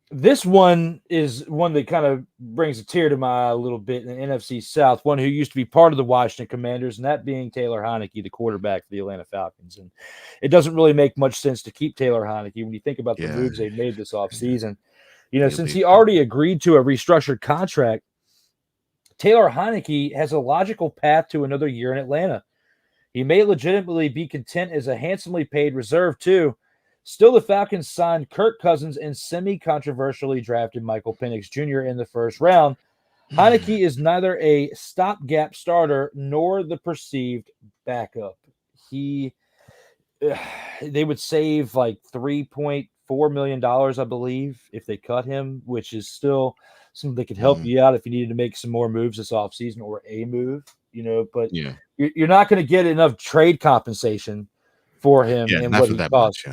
this one is one that kind of brings a tear to my eye a little bit in the NFC South, one who used to be part of the Washington Commanders, and that being Taylor Heineke, the quarterback for the Atlanta Falcons. And it doesn't really make much sense to keep Taylor Heineke when you think about the moves they made this offseason. You know, since he already agreed to a restructured contract, Taylor Heineke has a logical path to another year in Atlanta. He may legitimately be content as a handsomely paid reserve, too. Still, the Falcons signed Kirk Cousins and semi-controversially drafted Michael Penix Jr. in the first round. Heineke is neither a stopgap starter nor the perceived backup. They would save like $3.4 million, I believe, if they cut him, which is still something that could help you out if you needed to make some more moves this offseason or a move, you know. But you're not going to get enough trade compensation for him and what he costs.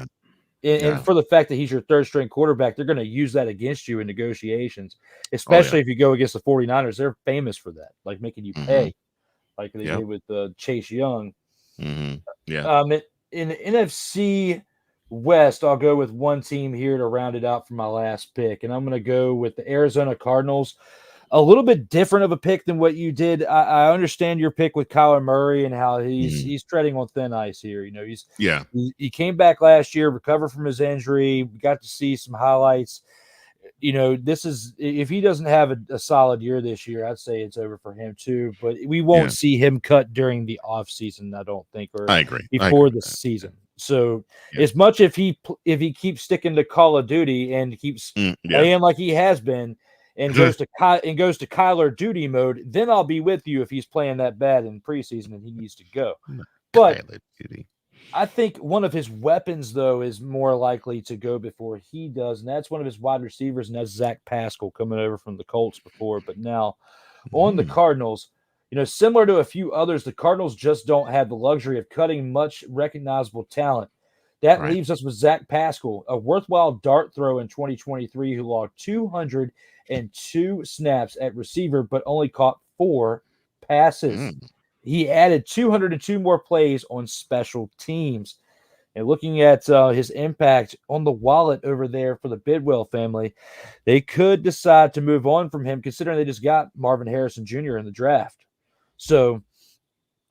And for the fact that he's your third string quarterback, they're going to use that against you in negotiations, especially if you go against the 49ers. They're famous for that, like making you pay, like they did with Chase Young. In the NFC West, I'll go with one team here to round it out for my last pick, and I'm going to go with the Arizona Cardinals. A little bit different of a pick than what you did. I understand your pick with Kyler Murray and how he's treading on thin ice here. You know, he came back last year, recovered from his injury. We got to see some highlights. You know, this is if he doesn't have a solid year this year, I'd say it's over for him too. But we won't see him cut during the offseason, I don't think, or I agree. before the season. So as much if he keeps sticking to Call of Duty and keeps playing like he has been, and goes to Kyler Duty mode, then I'll be with you if he's playing that bad in preseason and he needs to go. But I think one of his weapons, though, is more likely to go before he does, and that's one of his wide receivers, and that's Zach Pascal coming over from the Colts before. But now on the Cardinals, you know, similar to a few others, the Cardinals just don't have the luxury of cutting much recognizable talent. That leaves us with Zach Pascal, a worthwhile dart throw in 2023 who logged 202 snaps at receiver, but only caught 4 passes. He added 202 more plays on special teams. And looking at his impact on the wallet over there for the Bidwell family, they could decide to move on from him, considering they just got Marvin Harrison Jr. in the draft. So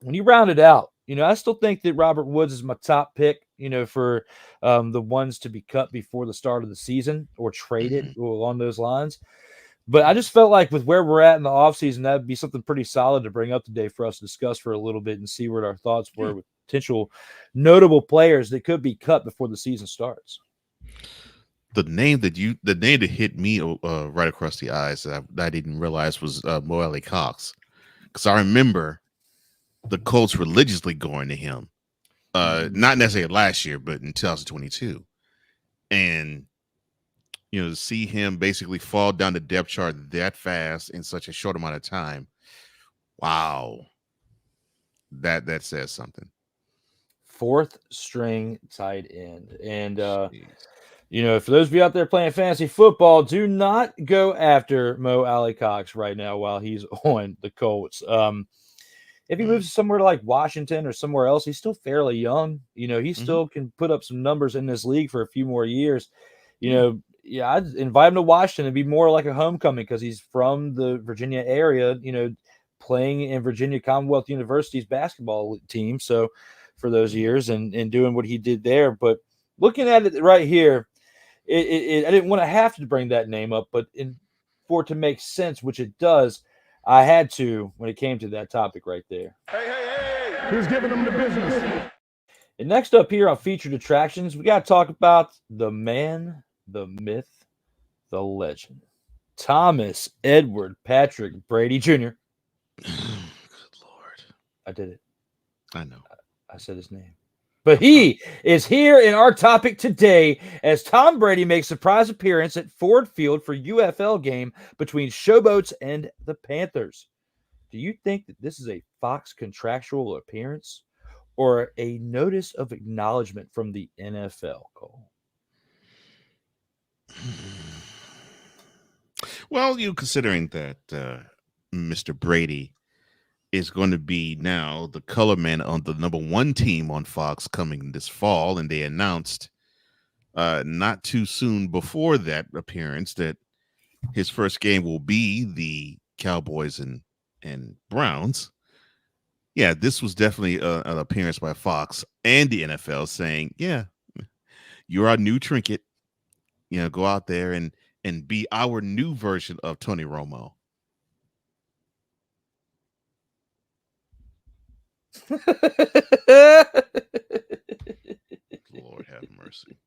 when you round it out, you know, I still think that Robert Woods is my top pick, you know, for the ones to be cut before the start of the season or traded along those lines. But I just felt like with where we're at in the offseason, that'd be something pretty solid to bring up today for us to discuss for a little bit and see what our thoughts were with potential notable players that could be cut before the season starts. The name that hit me right across the eyes that I didn't realize was Mo Alley Cox, because I remember the Colts religiously going to him, not necessarily last year, but in 2022, and to see him basically fall down the depth chart that fast in such a short amount of time, wow, that says something. 4th string tight end, and for those of you out there playing fantasy football, do not go after Mo Alley Cox right now while he's on the Colts. If he moves somewhere like Washington or somewhere else, he's still fairly young. He still can put up some numbers in this league for a few more years. I'd invite him to Washington and be more like a homecoming because he's from the Virginia area, playing in Virginia Commonwealth University's basketball team. So for those years and doing what he did there. But looking at it right here, I didn't want to have to bring that name up, but for it to make sense, which it does, I had to when it came to that topic right there. Hey, who's giving them the business? And next up here on Featured Attractions, we got to talk about the man, the myth, the legend, Thomas Edward Patrick Brady Jr. Good Lord. I did it. I know. I said his name. But he is here in our topic today as Tom Brady makes a surprise appearance at Ford Field for UFL game between Showboats and the Panthers. Do you think that this is a Fox contractual appearance or a notice of acknowledgement from the NFL, Cole? Well, considering that Mr. Brady is going to be now the color man on the #1 team on Fox coming this fall, and they announced not too soon before that appearance that his first game will be the Cowboys and Browns. Yeah, this was definitely an appearance by Fox and the NFL saying, yeah, you're our new trinket. Go out there and be our new version of Tony Romo. Lord have mercy.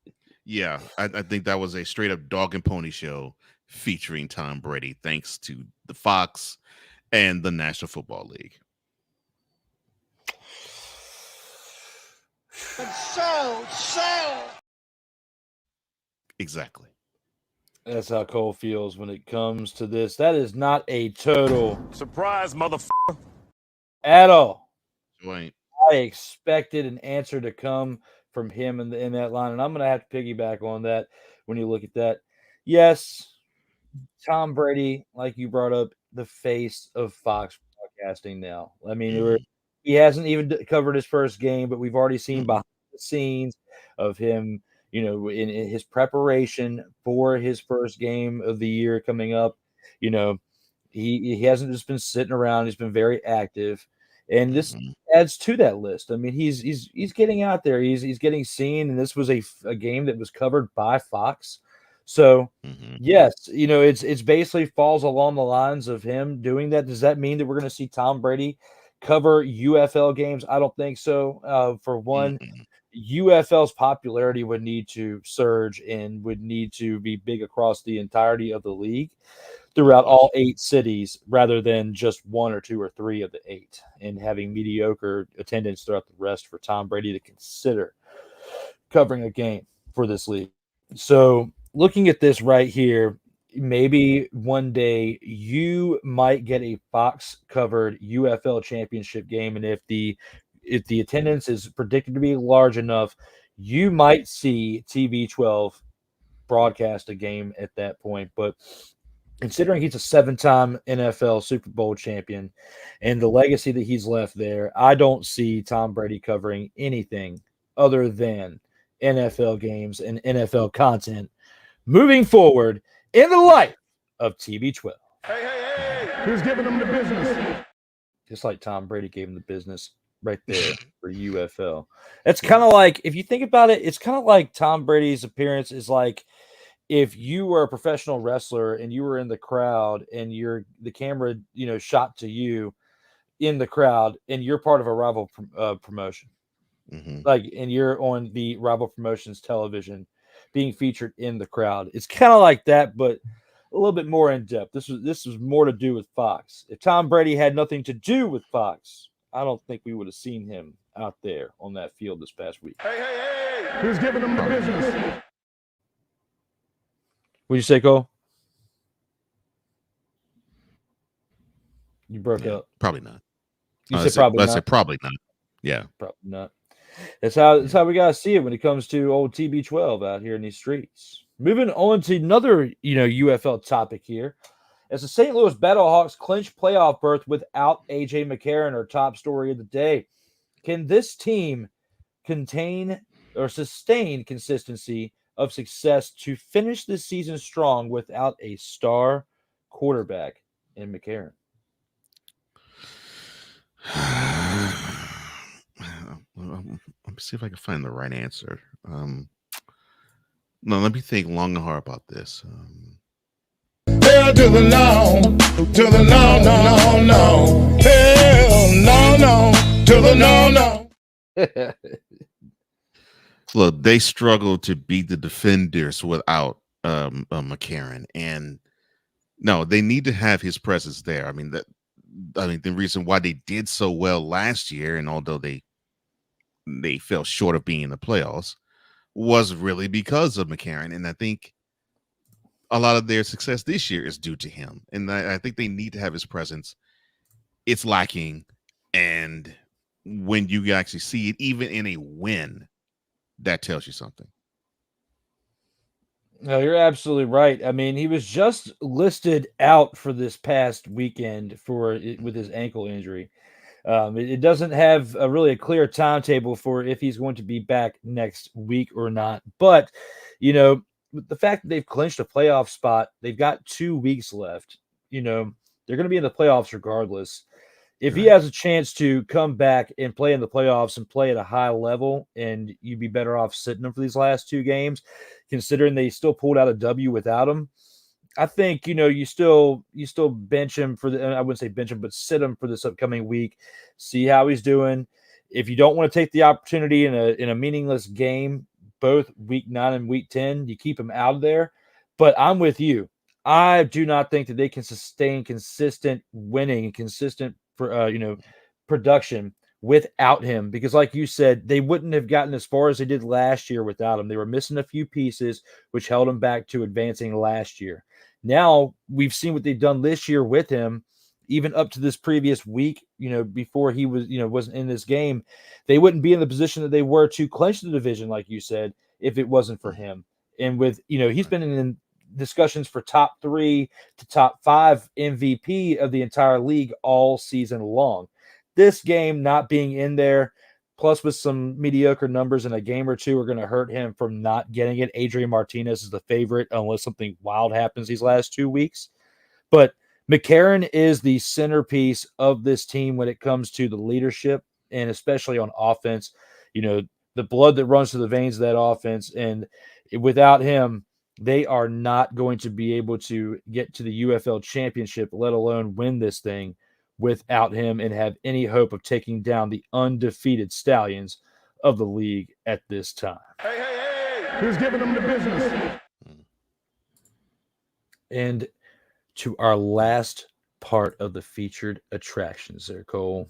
Yeah, I think that was a straight up dog and pony show featuring Tom Brady, thanks to the Fox and the National Football League. So. Exactly. That's how Cole feels when it comes to this. That is not a total Surprise, motherfucker. at all. Right. I expected an answer to come from him in that line, and I'm going to have to piggyback on that when you look at that. Yes, Tom Brady, like you brought up, the face of Fox broadcasting now. I mean, he hasn't even covered his first game, but we've already seen behind the scenes of him, in his preparation for his first game of the year coming up. He hasn't just been sitting around. He's been very active. And this adds to that list. I mean, he's getting out there. He's getting seen, and this was a game that was covered by Fox. So, yes, it's basically falls along the lines of him doing that. Does that mean that we're going to see Tom Brady cover UFL games? I don't think so. For one, UFL's popularity would need to surge and would need to be big across the entirety of the league throughout all 8 cities rather than just 1 or 2 or 3 of the 8 and having mediocre attendance throughout the rest for Tom Brady to consider covering a game for this league. So looking at this right here, maybe one day you might get a Fox covered UFL championship game. And if the attendance is predicted to be large enough, you might see TB12 broadcast a game at that point. But considering he's a 7-time NFL Super Bowl champion and the legacy that he's left there, I don't see Tom Brady covering anything other than NFL games and NFL content moving forward in the life of TB12. Hey, who's giving them the business? Just like Tom Brady gave him the business right there for UFL. That's kind of like, if you think about it, it's kind of like Tom Brady's appearance is like if you were a professional wrestler and you were in the crowd and the camera, shot to you in the crowd and you're part of a rival promotion, and you're on the rival promotions television being featured in the crowd, it's kind of like that, but a little bit more in depth. This was more to do with Fox. If Tom Brady had nothing to do with Fox, I don't think we would have seen him out there on that field this past week. Hey, who's giving them the business? What'd you say, Cole? You broke up. Probably not. You said probably not. I said probably not. Yeah. Probably not. That's how we gotta see it when it comes to old TB12 out here in these streets. Moving on to another, UFL topic here. As the St. Louis Battlehawks clinch playoff berth without AJ McCarron, our top story of the day. Can this team contain or sustain consistency of success to finish this season strong without a star quarterback in McCarron? Let me see if I can find the right answer. No, let me think long and hard about this. Hell to the no, to the no, no, no, no. Hell no, to the no. Look, they struggled to beat the defenders without McCarron, and no, they need to have his presence there. I mean, the reason why they did so well last year, and although they fell short of being in the playoffs, was really because of McCarron, and I think a lot of their success this year is due to him. And I think they need to have his presence. It's lacking, and when you actually see it, even in a win, that tells you something. No, you're absolutely right. I mean, he was just listed out for this past weekend with his ankle injury. It doesn't have really a clear timetable for if he's going to be back next week or not. But, the fact that they've clinched a playoff spot, they've got 2 weeks left. They're going to be in the playoffs regardless. If he has a chance to come back and play in the playoffs and play at a high level, and you'd be better off sitting him for these last 2 games, considering they still pulled out a W without him, I think, you still bench him I wouldn't say bench him, but sit him for this upcoming week, see how he's doing. If you don't want to take the opportunity in a meaningless game, both week 9 and week 10, you keep him out of there. But I'm with you. I do not think that they can sustain consistent winning and consistent production without him, because like you said, they wouldn't have gotten as far as they did last year without him. They were missing a few pieces, which held them back to advancing last year. Now we've seen what they've done this year with him, even up to this previous week, before he was, wasn't in this game. They wouldn't be in the position that they were to clinch the division, like you said, if it wasn't for him. And with, he's been in discussions for top 3 to top 5 MVP of the entire league all season long. This game not being in there, plus with some mediocre numbers in a game or two, are going to hurt him from not getting it. Adrian Martinez is the favorite unless something wild happens these last 2 weeks. But McCarron is the centerpiece of this team when it comes to the leadership, and especially on offense. The blood that runs through the veins of that offense. And without him, they are not going to be able to get to the UFL championship, let alone win this thing without him, and have any hope of taking down the undefeated Stallions of the league at this time. Hey, who's giving them the business? And to our last part of the featured attractions there, Cole.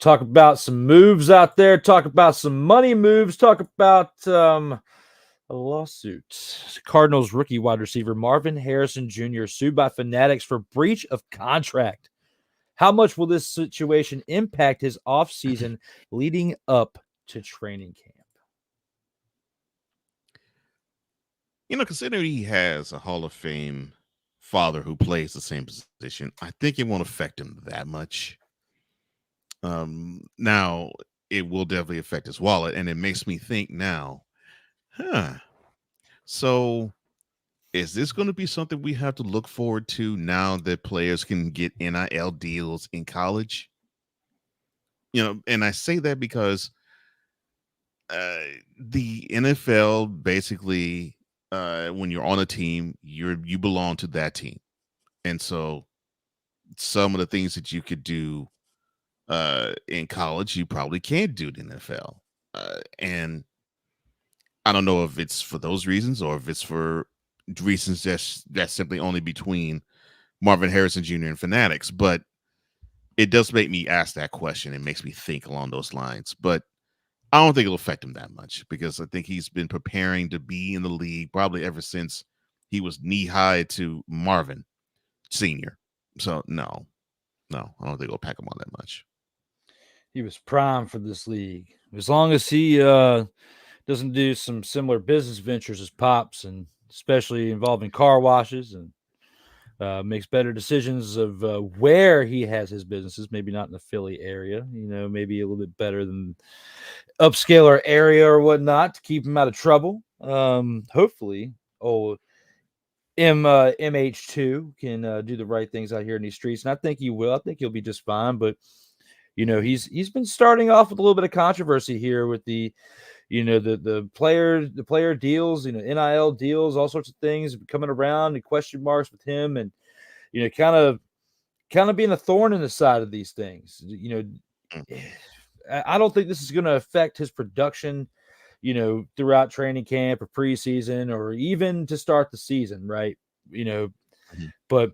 Talk about some moves out there, talk about some money moves, talk about a lawsuit. Cardinals rookie wide receiver Marvin Harrison Jr. sued by Fanatics for breach of contract. How much will this situation impact his offseason leading up to training camp? Considering he has a Hall of Fame father who plays the same position, I think it won't affect him that much. Now, it will definitely affect his wallet, and it makes me think now, so is this going to be something we have to look forward to now that players can get NIL deals in college? And I say that because the NFL basically when you're on a team, you belong to that team, and so some of the things that you could do in college, you probably can't do in the NFL. And I don't know if it's for those reasons or if it's for reasons that's simply only between Marvin Harrison Jr. and Fanatics, but it does make me ask that question. It makes me think along those lines, but I don't think it'll affect him that much because I think he's been preparing to be in the league probably ever since he was knee high to Marvin Sr. So no, I don't think it'll pack him on that much. He was primed for this league. As long as he doesn't do some similar business ventures as Pops, and especially involving car washes, and makes better decisions of where he has his businesses, maybe not in the Philly area, maybe a little bit better than upscaler area or whatnot to keep him out of trouble. Hopefully, MH2 can do the right things out here in these streets, and I think he will. I think he'll be just fine, but he's been starting off with a little bit of controversy here with the player deals, NIL deals, all sorts of things coming around, and question marks with him, and kind of being a thorn in the side of these things. I don't think this is going to affect his production, throughout training camp or preseason or even to start the season, right? But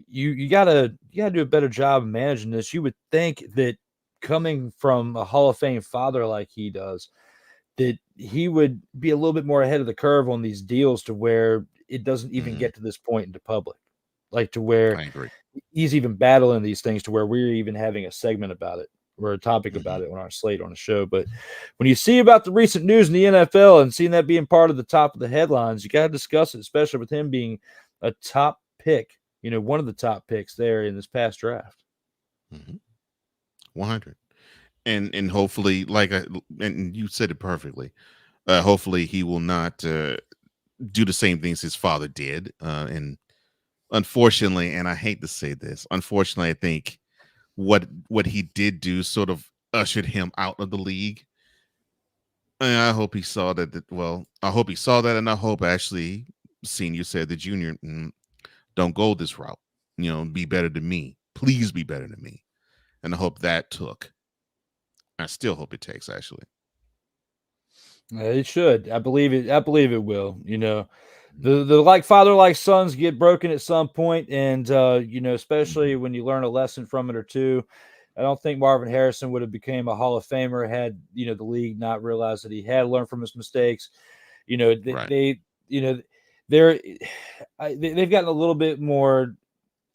you gotta do a better job of managing this. You would think that coming from a Hall of Fame father like he does, that he would be a little bit more ahead of the curve on these deals to where it doesn't even get to this point into public, like to where he's even battling these things to where we're even having a segment about it or a topic about it on our slate on the show. But when you see about the recent news in the NFL and seeing that being part of the top of the headlines, you got to discuss it, especially with him being a top pick, one of the top picks there in this past draft. 100. And hopefully, and you said it perfectly, hopefully he will not do the same things his father did. And unfortunately, and I hate to say this, unfortunately, I think what he did do sort of ushered him out of the league. And I hope he saw that. I hope he saw that, and I hope actually Senior said the Junior, don't go this route. Be better than me. Please be better than me. And I hope that took. I still hope it takes, actually. It should. I believe it. I believe it will. The like father like sons get broken at some point, and especially when you learn a lesson from it or two. I don't think Marvin Harrison would have became a Hall of Famer had the league not realized that he had learned from his mistakes. They've gotten a little bit more.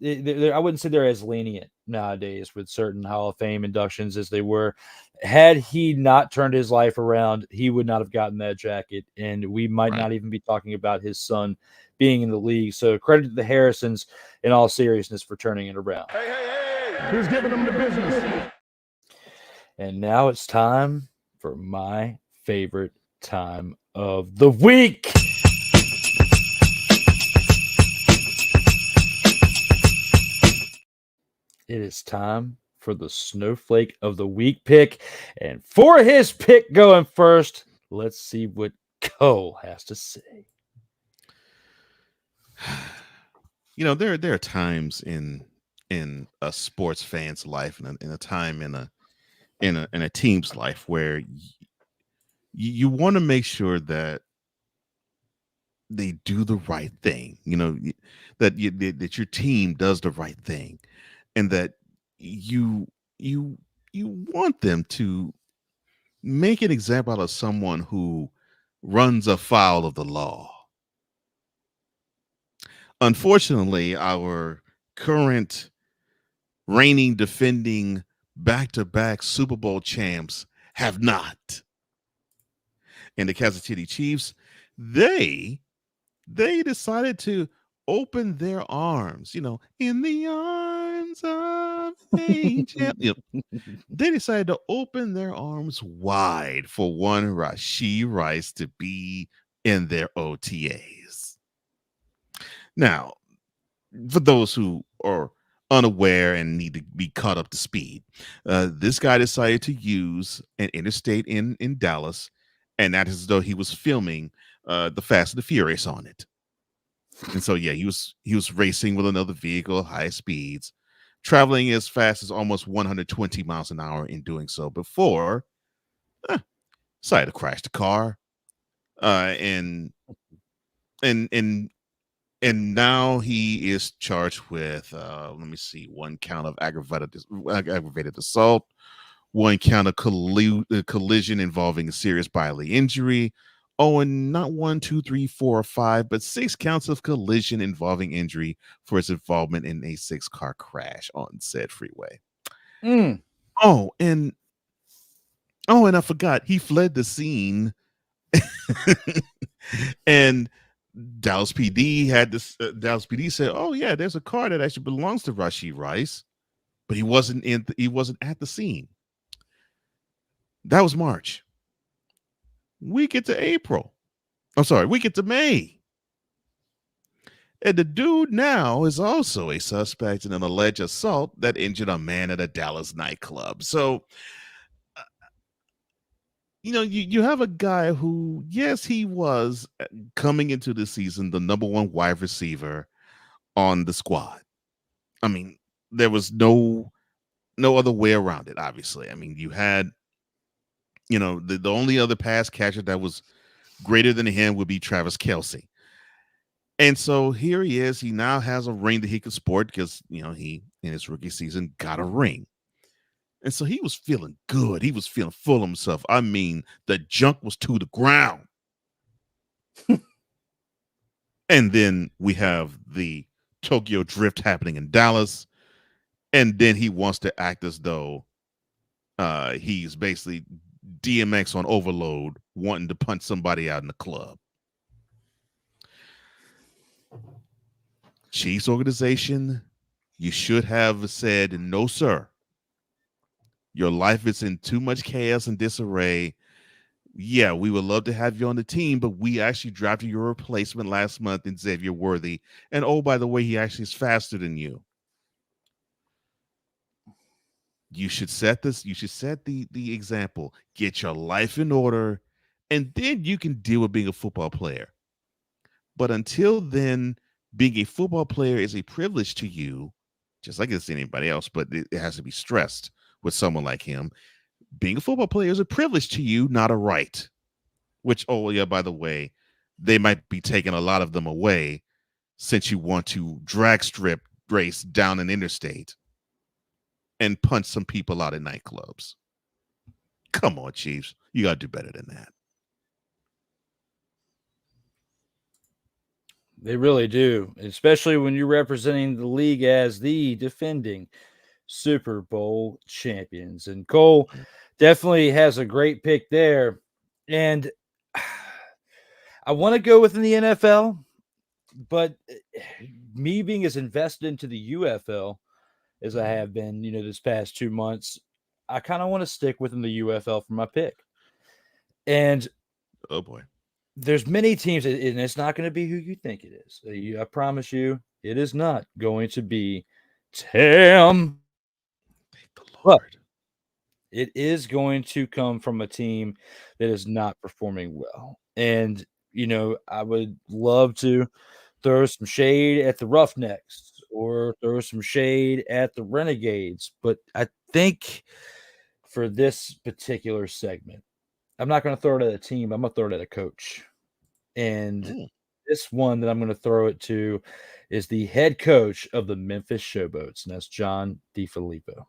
I wouldn't say they're as lenient nowadays with certain Hall of Fame inductions as they were. Had he not turned his life around, he would not have gotten that jacket, and we might not even be talking about his son being in the league. So credit to the Harrisons in all seriousness for turning it around. Hey, who's giving them the business? And now it's time for my favorite time of the week. It is time for the Snowflake of the Week pick. And for his pick going first, let's see what Cole has to say. There are times in a sports fan's life and in a time in a team's life where you want to make sure that they do the right thing, that your team does the right thing. And that you want them to make an example out of someone who runs afoul of the law. Unfortunately, our current reigning, defending, back-to-back Super Bowl champs have not. And the Kansas City Chiefs, they decided to open their arms, in the arms of angel. They decided to open their arms wide for one Rashee Rice to be in their OTAs. Now, for those who are unaware and need to be caught up to speed, this guy decided to use an interstate in Dallas, and that is as though he was filming the Fast and the Furious on it. And so yeah, he was racing with another vehicle, high speeds, traveling as fast as almost 120 miles an hour in doing so before decided to crash the car. And now he is charged with let me see, 1 count of aggravated assault, 1 count of collision involving a serious bodily injury. Oh, and not 1, 2, 3, 4, or 5, but 6 counts of collision involving injury for his involvement in a 6-car crash on said freeway. Oh, and I forgot, he fled the scene. And Dallas PD Dallas PD said, "Oh yeah, there's a car that actually belongs to Rashid Rice," but he wasn't at the scene. That was March. We get to April. I'm sorry, we get to May. And the dude now is also a suspect in an alleged assault that injured a man at a Dallas nightclub. So, you have a guy who, yes, he was coming into the season the number 1 wide receiver on the squad. I mean, there was no other way around it, obviously. I mean, you had, the only other pass catcher that was greater than him would be Travis Kelce. And so here he is. He now has a ring that he could sport because, he, in his rookie season, got a ring. And so he was feeling good. He was feeling full of himself. I mean, the junk was to the ground. And then we have the Tokyo Drift happening in Dallas. And then he wants to act as though he's basically DMX on overload, wanting to punch somebody out in the club. Chiefs organization, you should have said, "No, sir. Your life is in too much chaos and disarray. Yeah, we would love to have you on the team, but we actually drafted your replacement last month in Xavier Worthy. And oh, by the way, he actually is faster than you. You should set this. You should set the example. Get your life in order, and then you can deal with being a football player. But until then, being a football player is a privilege to you, just like it's anybody else, but it has to be stressed with someone like him. Being a football player is a privilege to you, not a right." Which, oh yeah, by the way, they might be taking a lot of them away since you want to drag strip race down an interstate and punch some people out in nightclubs. Come on, Chiefs. You got to do better than that. They really do, especially when you're representing the league as the defending Super Bowl champions. And Cole definitely has a great pick there. And I want to go within the NFL, but me being as invested into the UFL as I have been, this past 2 months, I kind of want to stick within the UFL for my pick. And oh boy, there's many teams, and it's not going to be who you think it is. I promise you, it is not going to be Tam. Thank the Lord. But it is going to come from a team that is not performing well. And, I would love to throw some shade at the Roughnecks or throw some shade at the Renegades. But I think for this particular segment, I'm not going to throw it at a team. I'm going to throw it at a coach. And this one that I'm going to throw it to is the head coach of the Memphis Showboats, and that's John DeFilippo.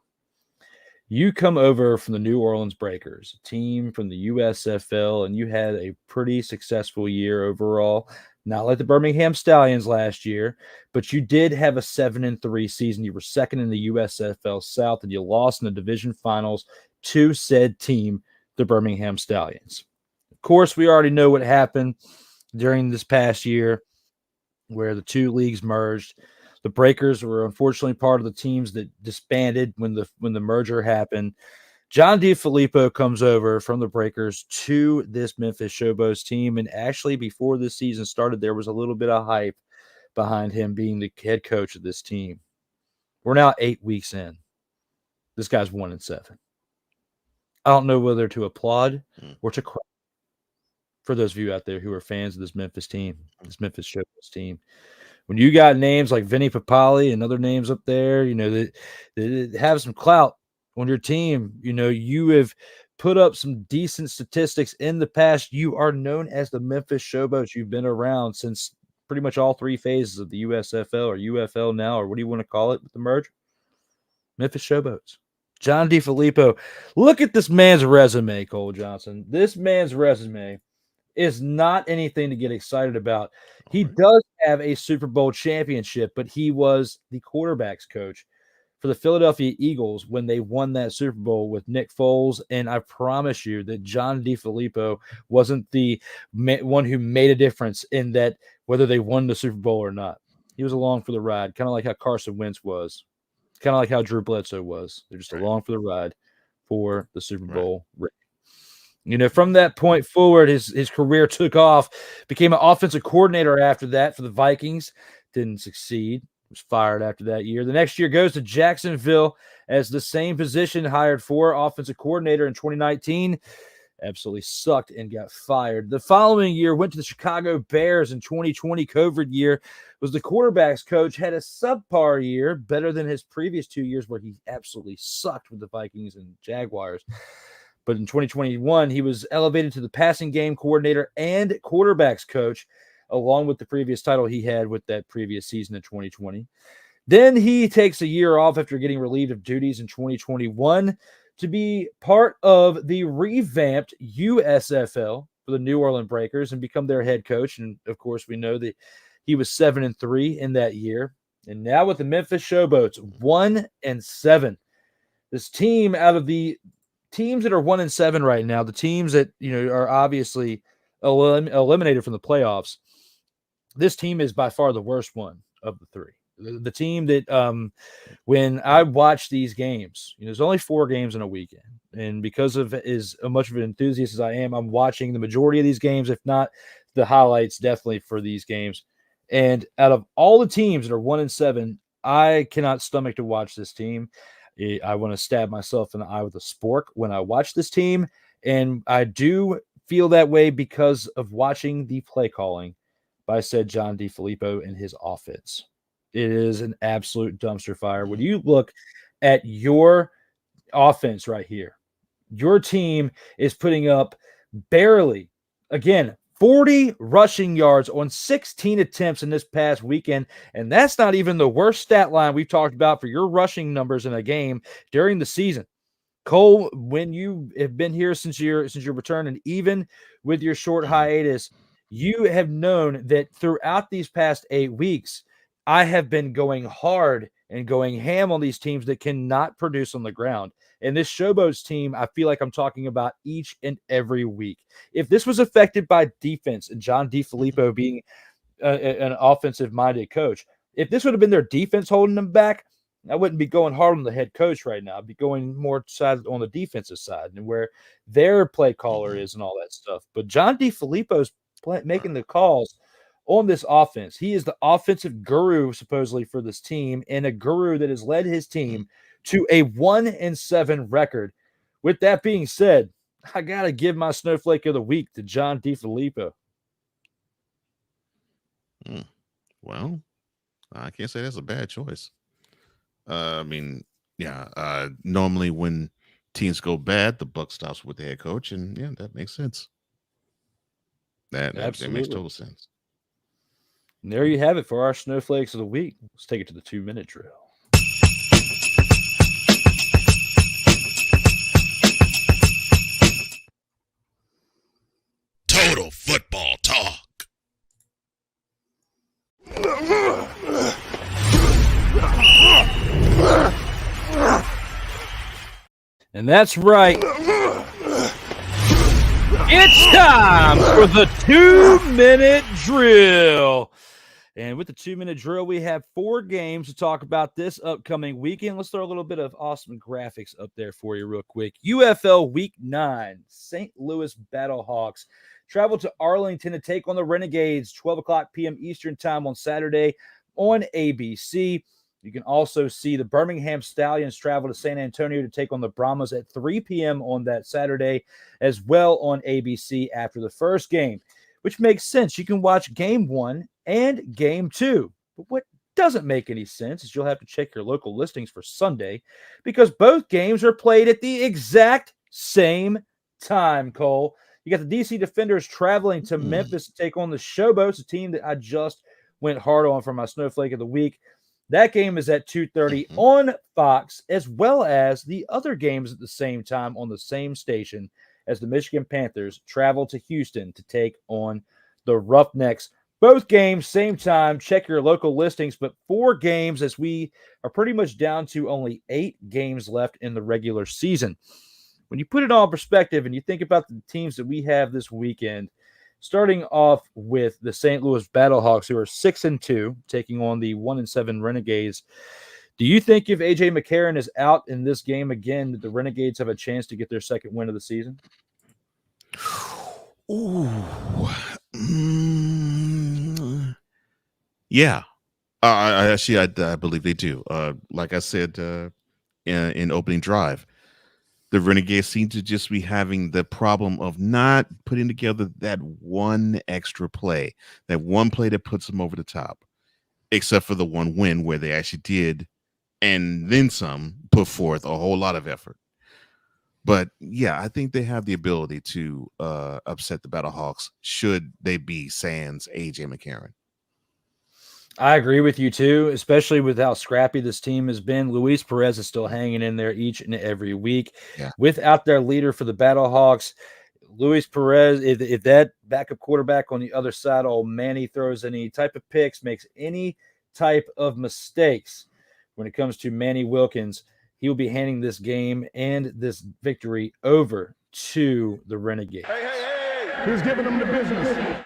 You come over from the New Orleans Breakers, a team from the USFL, and you had a pretty successful year overall. Not like the Birmingham Stallions last year, but you did have a 7-3 season. You were second in the USFL South, and you lost in the division finals to said team, the Birmingham Stallions. Of course, we already know what happened during this past year where the two leagues merged. The Breakers were unfortunately part of the teams that disbanded when the merger happened. John DeFilippo comes over from the Breakers to this Memphis Showboats team, and actually before this season started, there was a little bit of hype behind him being the head coach of this team. We're now 8 weeks in. This guy's 1-7. I don't know whether to applaud or to cry. for those of you out there who are fans of this Memphis team, this Memphis Showboats team. When you got names like Vinny Papali and other names up there, that have some clout on your team, you have put up some decent statistics in the past. You are known as the Memphis Showboats. You've been around since pretty much all three phases of the USFL or UFL now, or what do you want to call it with the merge? Memphis Showboats. John DeFilippo. Look at this man's resume, Cole Johnson. This man's resume is not anything to get excited about. He does have a Super Bowl championship, but he was the quarterback's coach for the Philadelphia Eagles when they won that Super Bowl with Nick Foles. And I promise you that John DeFilippo wasn't the one who made a difference in that, whether they won the Super Bowl or not. He was along for the ride, kind of like how Carson Wentz was, kind of like how Drew Bledsoe was. They're just along for the ride for the Super Bowl ring. From that point forward, his career took off, became an offensive coordinator after that for the Vikings. Didn't succeed. Was fired after that year. The next year goes to Jacksonville as the same position, hired for offensive coordinator in 2019. Absolutely sucked and got fired. The following year, went to the Chicago Bears in 2020, COVID year. Was the quarterback's coach, had a subpar year, better than his previous 2 years where he absolutely sucked with the Vikings and Jaguars. But in 2021, he was elevated to the passing game coordinator and quarterback's coach, along with the previous title he had with that previous season in 2020. Then he takes a year off after getting relieved of duties in 2021 to be part of the revamped USFL for the New Orleans Breakers and become their head coach. And, of course, we know that he was 7-3 in that year. And now with the Memphis Showboats, 1-7. This team, out of the teams that are 1-7 right now, the teams that are obviously eliminated from the playoffs, this team is by far the worst one of the three. The team that when I watch these games, there's only 4 games in a weekend, and because of as much of an enthusiast as I am, I'm watching the majority of these games, if not the highlights, definitely for these games. And out of all the teams that are 1-7, I cannot stomach to watch this team. I want to stab myself in the eye with a spork when I watch this team. And I do feel that way because of watching the play calling by said John DeFilippo and his offense. It is an absolute dumpster fire. When you look at your offense right here, your team is putting up barely, again, 40 rushing yards on 16 attempts in this past weekend. And that's not even the worst stat line we've talked about for your rushing numbers in a game during the season. Cole, when you have been here since your return, and even with your short hiatus, you have known that throughout these past 8 weeks, I have been going hard and going ham on these teams that cannot produce on the ground. And this Showboats team, I feel like I'm talking about each and every week. If this was affected by defense and John DeFilippo being an offensive-minded coach, if this would have been their defense holding them back, I wouldn't be going hard on the head coach right now. I'd be going more side on the defensive side and where their play caller is and all that stuff. But John DeFilippo's making the calls on this offense. He is the offensive guru, supposedly, for this team, and a guru that has led his team to a 1-7 record. With that being said, I got to give my snowflake of the week to John DeFilippo. Well, I can't say that's a bad choice. Normally when teams go bad, the buck stops with the head coach, and yeah, that makes sense. That makes total sense. And there you have it for our snowflakes of the week. Let's take it to the 2-minute drill. Total football talk. And that's right. It's time for the 2-minute drill. And with the 2-minute drill, we have 4 games to talk about this upcoming weekend. Let's throw a little bit of awesome graphics up there for you real quick. UFL Week 9, St. Louis Battlehawks travel to Arlington to take on the Renegades, 12 o'clock p.m. Eastern time on Saturday on ABC. You can also see the Birmingham Stallions travel to San Antonio to take on the Brahmas at 3 p.m. on that Saturday, as well on ABC after the first game, which makes sense. You can watch game 1 and game 2. But what doesn't make any sense is you'll have to check your local listings for Sunday because both games are played at the exact same time, Cole. You got the DC Defenders traveling to Memphis to take on the Showboats, a team that I just went hard on for my Snowflake of the Week. That game is at 2:30 on Fox, as well as the other games at the same time on the same station as the Michigan Panthers travel to Houston to take on the Roughnecks. Both games, same time. Check your local listings, but 4 games as we are pretty much down to only 8 games left in the regular season. When you put it all in perspective and you think about the teams that we have this weekend, starting off with the St. Louis Battlehawks, who are 6-2, taking on the 1-7 Renegades. Do you think if A.J. McCarron is out in this game again, that the Renegades have a chance to get their second win of the season? Yeah. I believe they do. Like I said in opening drive, the Renegades seem to just be having the problem of not putting together that one extra play, that one play that puts them over the top, except for the one win where they actually did, and then some, put forth a whole lot of effort. But yeah, I think they have the ability to upset the Battlehawks should they be sans A.J. McCarron. I agree with you too, especially with how scrappy this team has been. Luis Perez is still hanging in there each and every week. Yeah. Without their leader for the Battlehawks, Luis Perez, if that backup quarterback on the other side, old Manny, throws any type of picks, makes any type of mistakes when it comes to Manny Wilkins, he will be handing this game and this victory over to the Renegades. Who's giving them the business?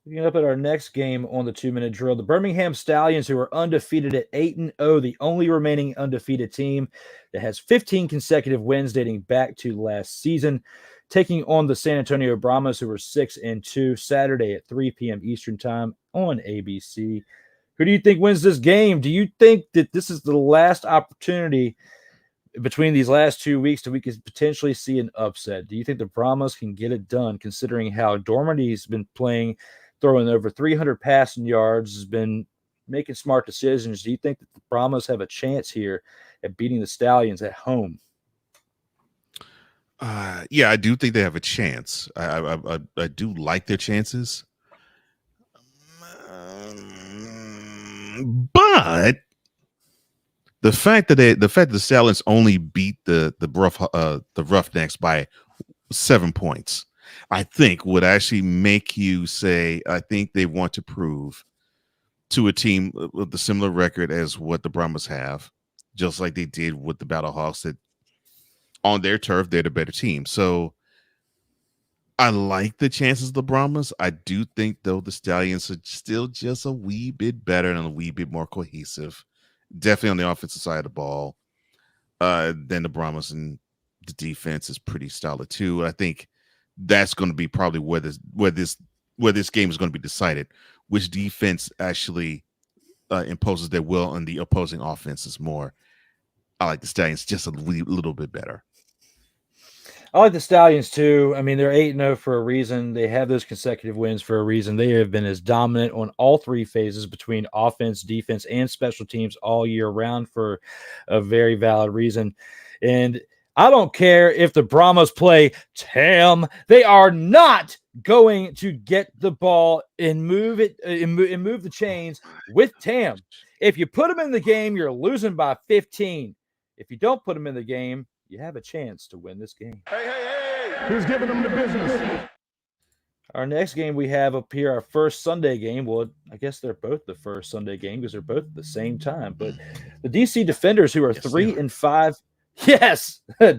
Looking up at our next game on the 2-minute drill, the Birmingham Stallions, who are undefeated at 8-0, the only remaining undefeated team that has 15 consecutive wins dating back to last season, taking on the San Antonio Brahmas, who are 6-2, Saturday at 3 p.m. Eastern Time on ABC. Who do you think wins this game? Do you think that this is the last opportunity between these last 2 weeks that we could potentially see an upset? Do you think the Brahmas can get it done, considering how Dormady's been playing, throwing over 300 passing yards, has been making smart decisions? Do you think that the Brahmas have a chance here at beating the Stallions at home? Yeah, I do think they have a chance. I do like their chances. But the fact that the Stallions only beat the Roughnecks by 7 points, I think would actually make you say, I think they want to prove to a team with a similar record as what the Brahmas have, just like they did with the Battlehawks, that on their turf, they're the better team. So I like the chances of the Brahmas. I do think, though, the Stallions are still just a wee bit better and a wee bit more cohesive, definitely on the offensive side of the ball, than the Brahmas, and the defense is pretty solid too. I think that's going to be probably where this game is going to be decided. Which defense actually imposes their will on the opposing offenses more. I like the Stallions just a little bit better. I like the Stallions too. I mean, they're 8-0 for a reason. They have those consecutive wins for a reason. They have been as dominant on all 3 phases between offense, defense, and special teams all year round for a very valid reason. And I don't care if the Brahmas play Tam. They are not going to get the ball and move it and move the chains with Tam. If you put them in the game, you're losing by 15. If you don't put them in the game, you have a chance to win this game. Who's giving them the business? Our next game we have up here, our first Sunday game. Well, I guess they're both the first Sunday game because they're both at the same time. But the DC Defenders, who are 3-5,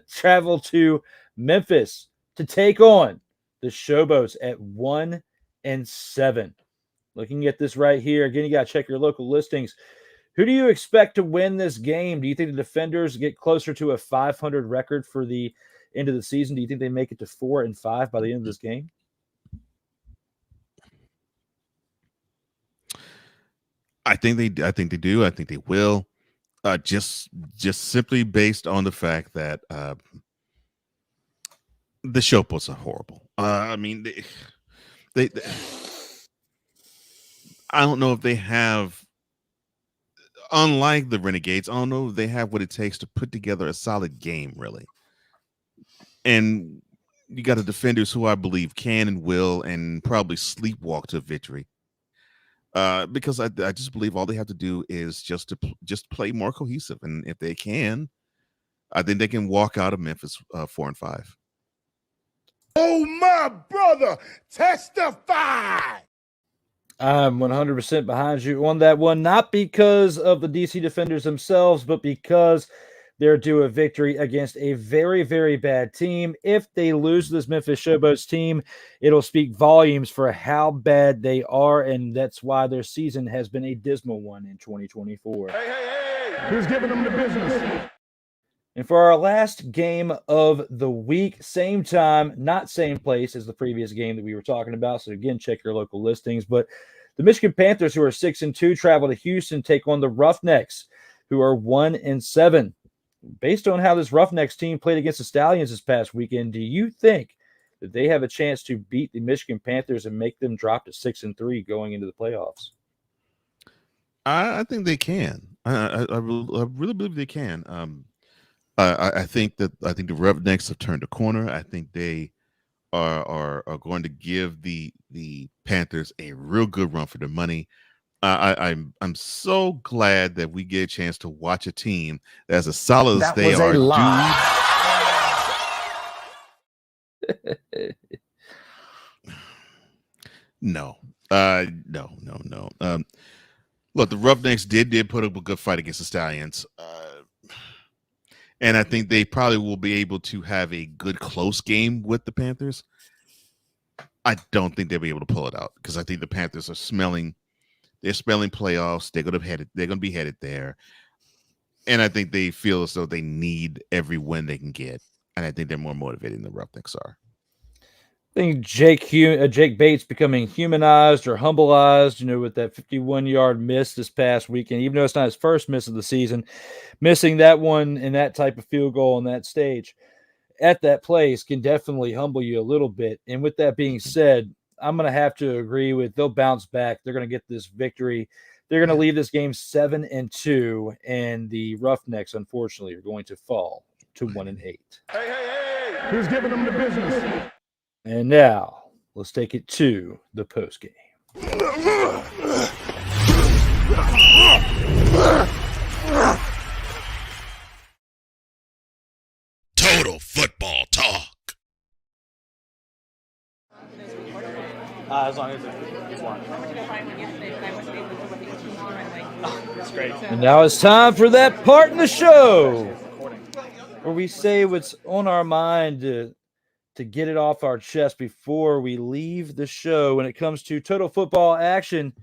travel to Memphis to take on the Showboats at 1-7. Looking at this right here, again, you got to check your local listings. Who do you expect to win this game? Do you think the Defenders get closer to a 500 record for the end of the season? Do you think they make it to 4-5 by the end of this game? I think they do. I think they will. Just simply based on the fact that the Showboats are horrible. I mean, they I don't know if they have, unlike the Renegades, I don't know if they have what it takes to put together a solid game, really. And you got the defenders who I believe can and will and probably sleepwalk to victory. Because I just believe all they have to do is just play more cohesive, and if they can, I think they can walk out of Memphis 4-5. Oh, my brother, testify. I'm 100% behind you on that one, not because of the DC Defenders themselves, but because they're due a victory against a very, very bad team. If they lose this Memphis Showboats team, it'll speak volumes for how bad they are, and that's why their season has been a dismal one in 2024. Hey, who's giving them the business? And for our last game of the week, same time, not same place as the previous game that we were talking about. So again, check your local listings. But the Michigan Panthers, who are 6-2, travel to Houston, take on the Roughnecks, who are 1-7. Based on how this Roughnecks team played against the Stallions this past weekend, do you think that they have a chance to beat the Michigan Panthers and make them drop to 6-3 going into the playoffs? I think they can. I really believe they can. I think the Roughnecks have turned a corner. I think they are going to give the Panthers a real good run for their money. I'm so glad that we get a chance to watch a team that's as solid as they are. No. Look, the Roughnecks did put up a good fight against the Stallions. And I think they probably will be able to have a good close game with the Panthers. I don't think they'll be able to pull it out because I think the Panthers are smelling playoffs. They're going to be headed there. And I think they feel as though they need every win they can get. And I think they're more motivated than the Roughnecks are. I think Jake Bates becoming humanized or humbleized, with that 51-yard miss this past weekend, even though it's not his first miss of the season, missing that one and that type of field goal on that stage at that place can definitely humble you a little bit. And with that being said, I'm going to have to agree with they'll bounce back. They're going to get this victory. They're going to leave this game 7-2, and the Roughnecks, unfortunately, are going to fall to 1-8. Hey, who's giving them the business? And now, let's take it to the postgame. Total football talk. As long as it's one. That's great. And now it's time for that part in the show where we say what's on our mind to get it off our chest before we leave the show. When it comes to total football action,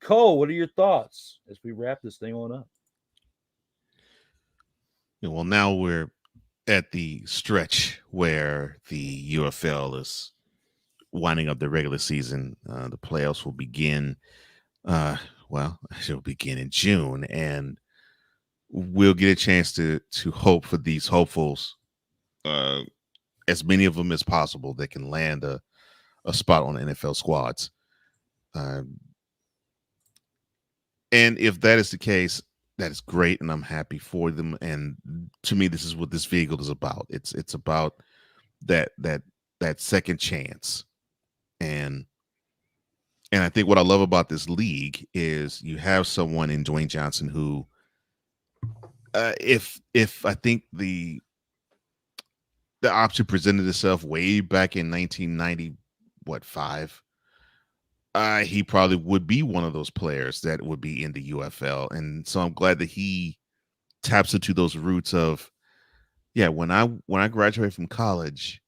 Cole, what are your thoughts as we wrap this thing on up? Well, now we're at the stretch where the UFL is winding up the regular season. The playoffs will begin. It'll begin in June, and we'll get a chance to hope for these hopefuls, as many of them as possible, that can land a spot on the NFL squads. And if that is the case, that is great, and I'm happy for them. And to me, this is what this vehicle is about. It's about that second chance. And I think what I love about this league is you have someone in Dwayne Johnson who, if I think the option presented itself way back in 1995, he probably would be one of those players that would be in the UFL. And so I'm glad that he taps into those roots of, when I graduated from college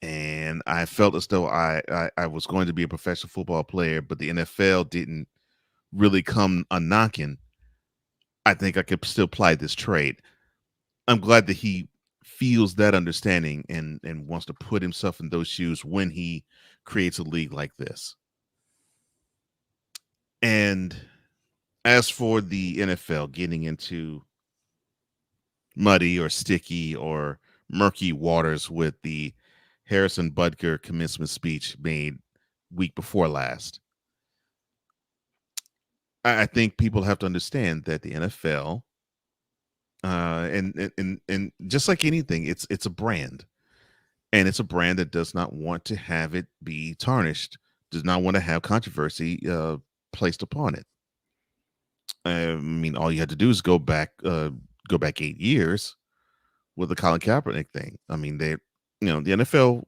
and I felt as though I was going to be a professional football player, but the NFL didn't really come a knocking, I think I could still apply this trade. I'm glad that he feels that understanding and wants to put himself in those shoes when he creates a league like this. And as for the NFL getting into muddy or sticky or murky waters with the Harrison Butker commencement speech made week before last, I think people have to understand that the NFL, and just like anything, it's a brand, and it's a brand that does not want to have it be tarnished, does not want to have controversy placed upon it. I mean, all you had to do is go back 8 years with the Colin Kaepernick thing. I mean, the NFL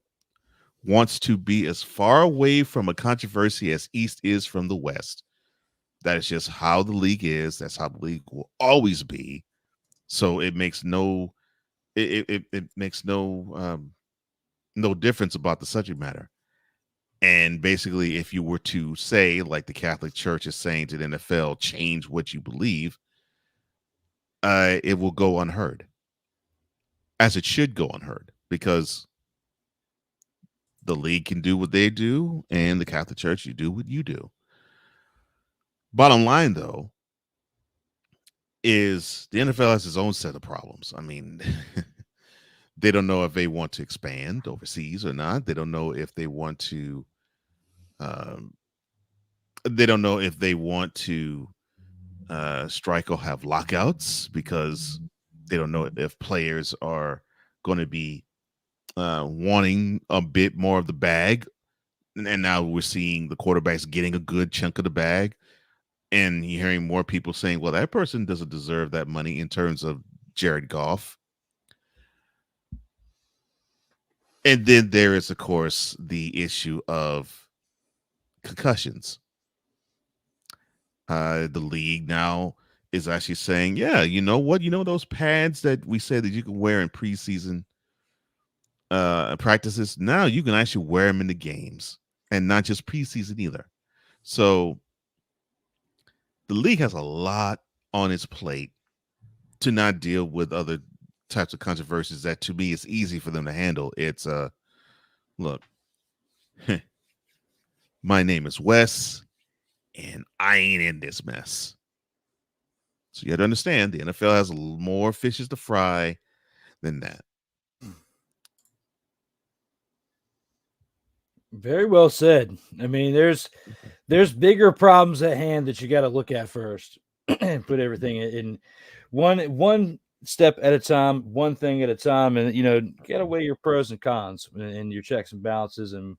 wants to be as far away from a controversy as East is from the West. That is just how the league is. That's how the league will always be. So it makes no no difference about the subject matter. And basically, if you were to say, like the Catholic Church is saying to the NFL, change what you believe, it will go unheard, as it should go unheard, because the league can do what they do, and the Catholic Church, you do what you do. Bottom line, though, is the NFL has its own set of problems. I mean, they don't know if they want to expand overseas or not. They don't know if they want to. They don't know if they want to strike or have lockouts, because they don't know if players are going to be wanting a bit more of the bag. And now we're seeing the quarterbacks getting a good chunk of the bag. And you're hearing more people saying, well, that person doesn't deserve that money, in terms of Jared Goff. And then there is, of course, the issue of concussions. The league now is actually saying, yeah, you know what? You know those pads that we said that you can wear in preseason practices? Now you can actually wear them in the games, and not just preseason either. So the league has a lot on its plate to not deal with other types of controversies that, to me, is easy for them to handle. It's look, my name is Wes, and I ain't in this mess. So you have to understand, the NFL has more fishes to fry than that. Very well said. I mean, there's bigger problems at hand that you got to look at first and put everything in one step at a time, one thing at a time, and you got to weigh your pros and cons and your checks and balances and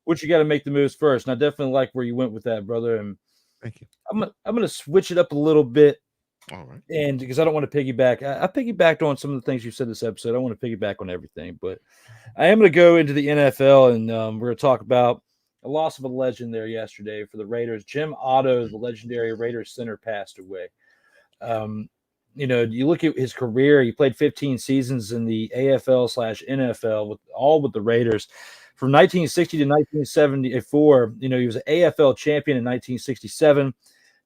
what you got to make the moves first. And I definitely like where you went with that, brother. And thank you. I'm gonna switch it up a little bit. All right. And because I don't want to piggyback, I piggybacked on some of the things you said this episode. I don't want to piggyback on everything, but I am going to go into the NFL, and we're going to talk about a loss of a legend there yesterday for the Raiders. Jim Otto, the legendary Raiders center, passed away. You look at his career; he played 15 seasons in the AFL/NFL with the Raiders. From 1960 to 1974, he was an AFL champion in 1967.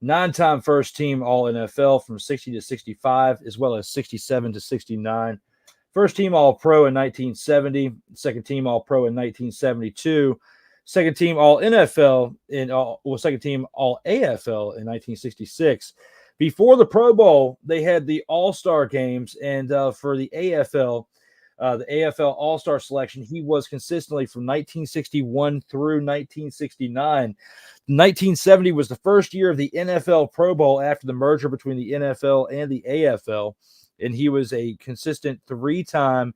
9-time first team All NFL from 60 to 65, as well as 67 to 69. First team All Pro in 1970, second team All Pro in 1972, second team All NFL second team All AFL in 1966. Before the Pro Bowl, they had the All-Star games, and for the AFL All-Star selection, he was consistently from 1961 through 1969. 1970 was the first year of the NFL Pro Bowl after the merger between the NFL and the AFL, and he was a consistent 3-time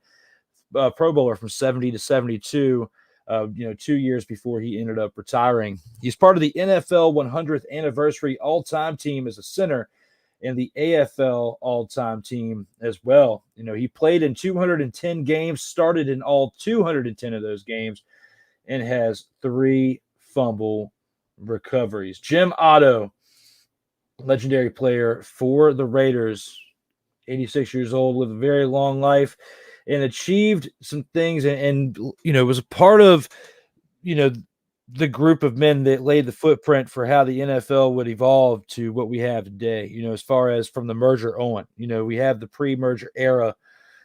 Pro Bowler from 70 to 72, 2 years before he ended up retiring. He's part of the NFL 100th anniversary all-time team as a center, and the AFL all-time team as well. He played in 210 games, started in all 210 of those games, and has 3 fumble recoveries. Jim Otto, legendary player for the Raiders, 86 years old, lived a very long life and achieved some things, and was a part of the group of men that laid the footprint for how the NFL would evolve to what we have today, as far as from the merger on. We have the pre-merger era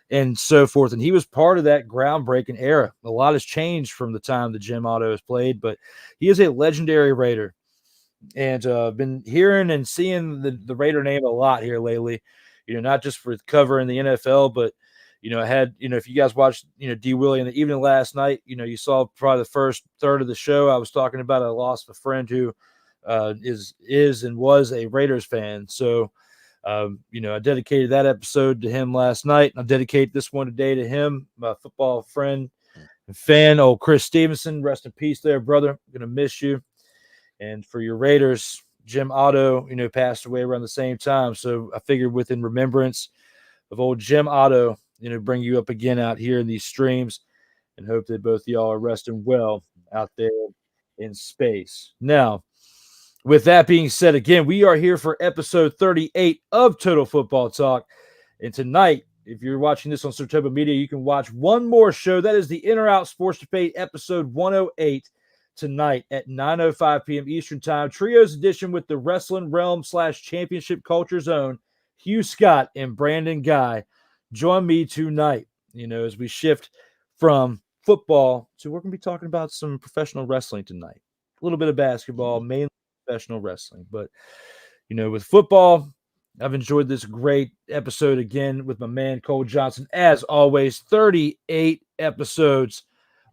and so forth, and he was part of that groundbreaking era. A lot has changed from the time that Jim Otto has played, but he is a legendary Raider. and been hearing and seeing the Raider name a lot here lately. Not just for covering the NFL, but I had if you guys watched D Willy in the evening last night, you saw probably the first third of the show. I was talking about I lost a friend who is and was a Raiders fan. So I dedicated that episode to him last night. I'll dedicate this one today to him, my football friend and fan, old Chris Stevenson. Rest in peace there, brother. I'm gonna miss you. And for your Raiders, Jim Otto, passed away around the same time. So I figured within remembrance of old Jim Otto, bring you up again out here in these streams, and hope that both of y'all are resting well out there in space. Now, with that being said, again, we are here for episode 38 of Total Football Talk. And tonight, if you're watching this on SIRTOBA Media, you can watch one more show. That is the In or Out Sports Debate, episode 108, tonight at 9:05 p.m. Eastern Time. Trios edition with the Wrestling Realm / Championship Culture Zone, Hugh Scott and Brandon Guy. Join me tonight, as we shift from football to we're going to be talking about some professional wrestling tonight. A little bit of basketball, mainly professional wrestling. But, with football, I've enjoyed this great episode again with my man Cole Johnson. As always, 38 episodes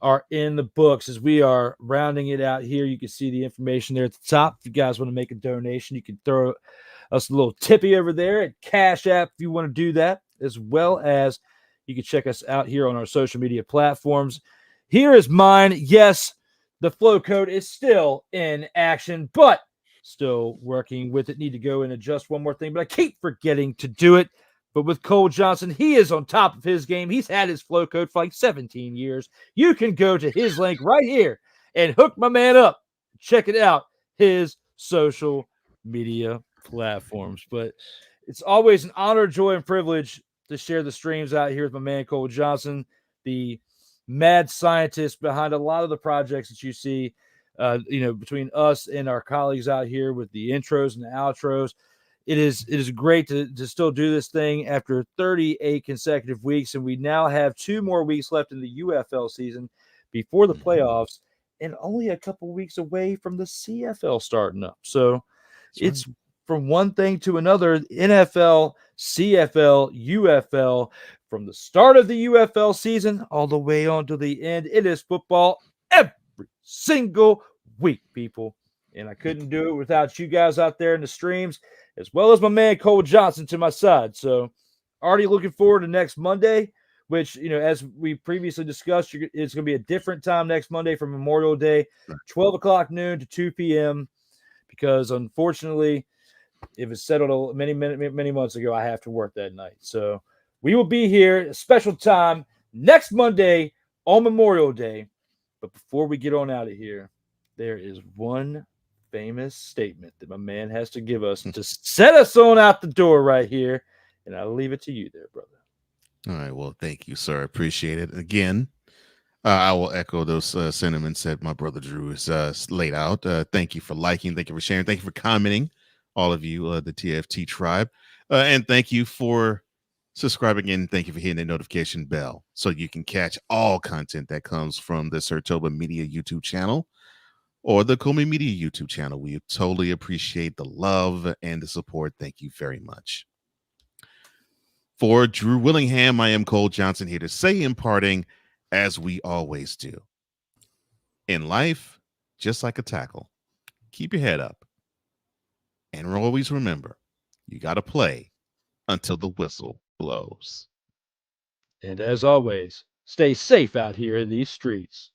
are in the books as we are rounding it out here. You can see the information there at the top. If you guys want to make a donation, you can throw us a little tippy over there at Cash App if you want to do that, as well as you can check us out here on our social media platforms. Here is mine. Yes, the flow code is still in action, but still working with it. Need to go and adjust one more thing, but I keep forgetting to do it. But with Cole Johnson, he is on top of his game. He's had his flow code for like 17 years. You can go to his link right here and hook my man up. Check it out, his social media platforms. But it's always an honor, joy, and privilege to share the streams out here with my man Cole Johnson, the mad scientist behind a lot of the projects that you see, between us and our colleagues out here with the intros and the outros. It is great to still do this thing after 38 consecutive weeks, and we now have 2 more weeks left in the UFL season before the playoffs, and only a couple weeks away from the CFL starting up. So it's from one thing to another, NFL, CFL, UFL, from the start of the UFL season all the way on to the end. It is football every single week, people. And I couldn't do it without you guys out there in the streams, as well as my man Cole Johnson to my side. So already looking forward to next Monday, which, as we previously discussed, it's going to be a different time next Monday for Memorial Day, 12 o'clock noon to 2 p.m., because unfortunately, it was settled many months ago, I have to work that night. So we will be here, a special time, next Monday on Memorial Day. But before we get on out of here, there is one famous statement that my man has to give us to set us on out the door right here. And I'll leave it to you there, brother. All right. Well, thank you, sir. Appreciate it. Again, I will echo those sentiments that my brother Drew has laid out. Thank you for liking. Thank you for sharing. Thank you for commenting, all of you, the TFT tribe. And thank you for subscribing, and thank you for hitting the notification bell so you can catch all content that comes from the SIRTOBA Media YouTube channel or the COMI Media YouTube channel. We totally appreciate the love and the support. Thank you very much. For Drew Willingham, I am Cole Johnson, here to say in parting, as we always do, in life, just like a tackle, keep your head up. And always remember, you got to play until the whistle blows. And as always, stay safe out here in these streets.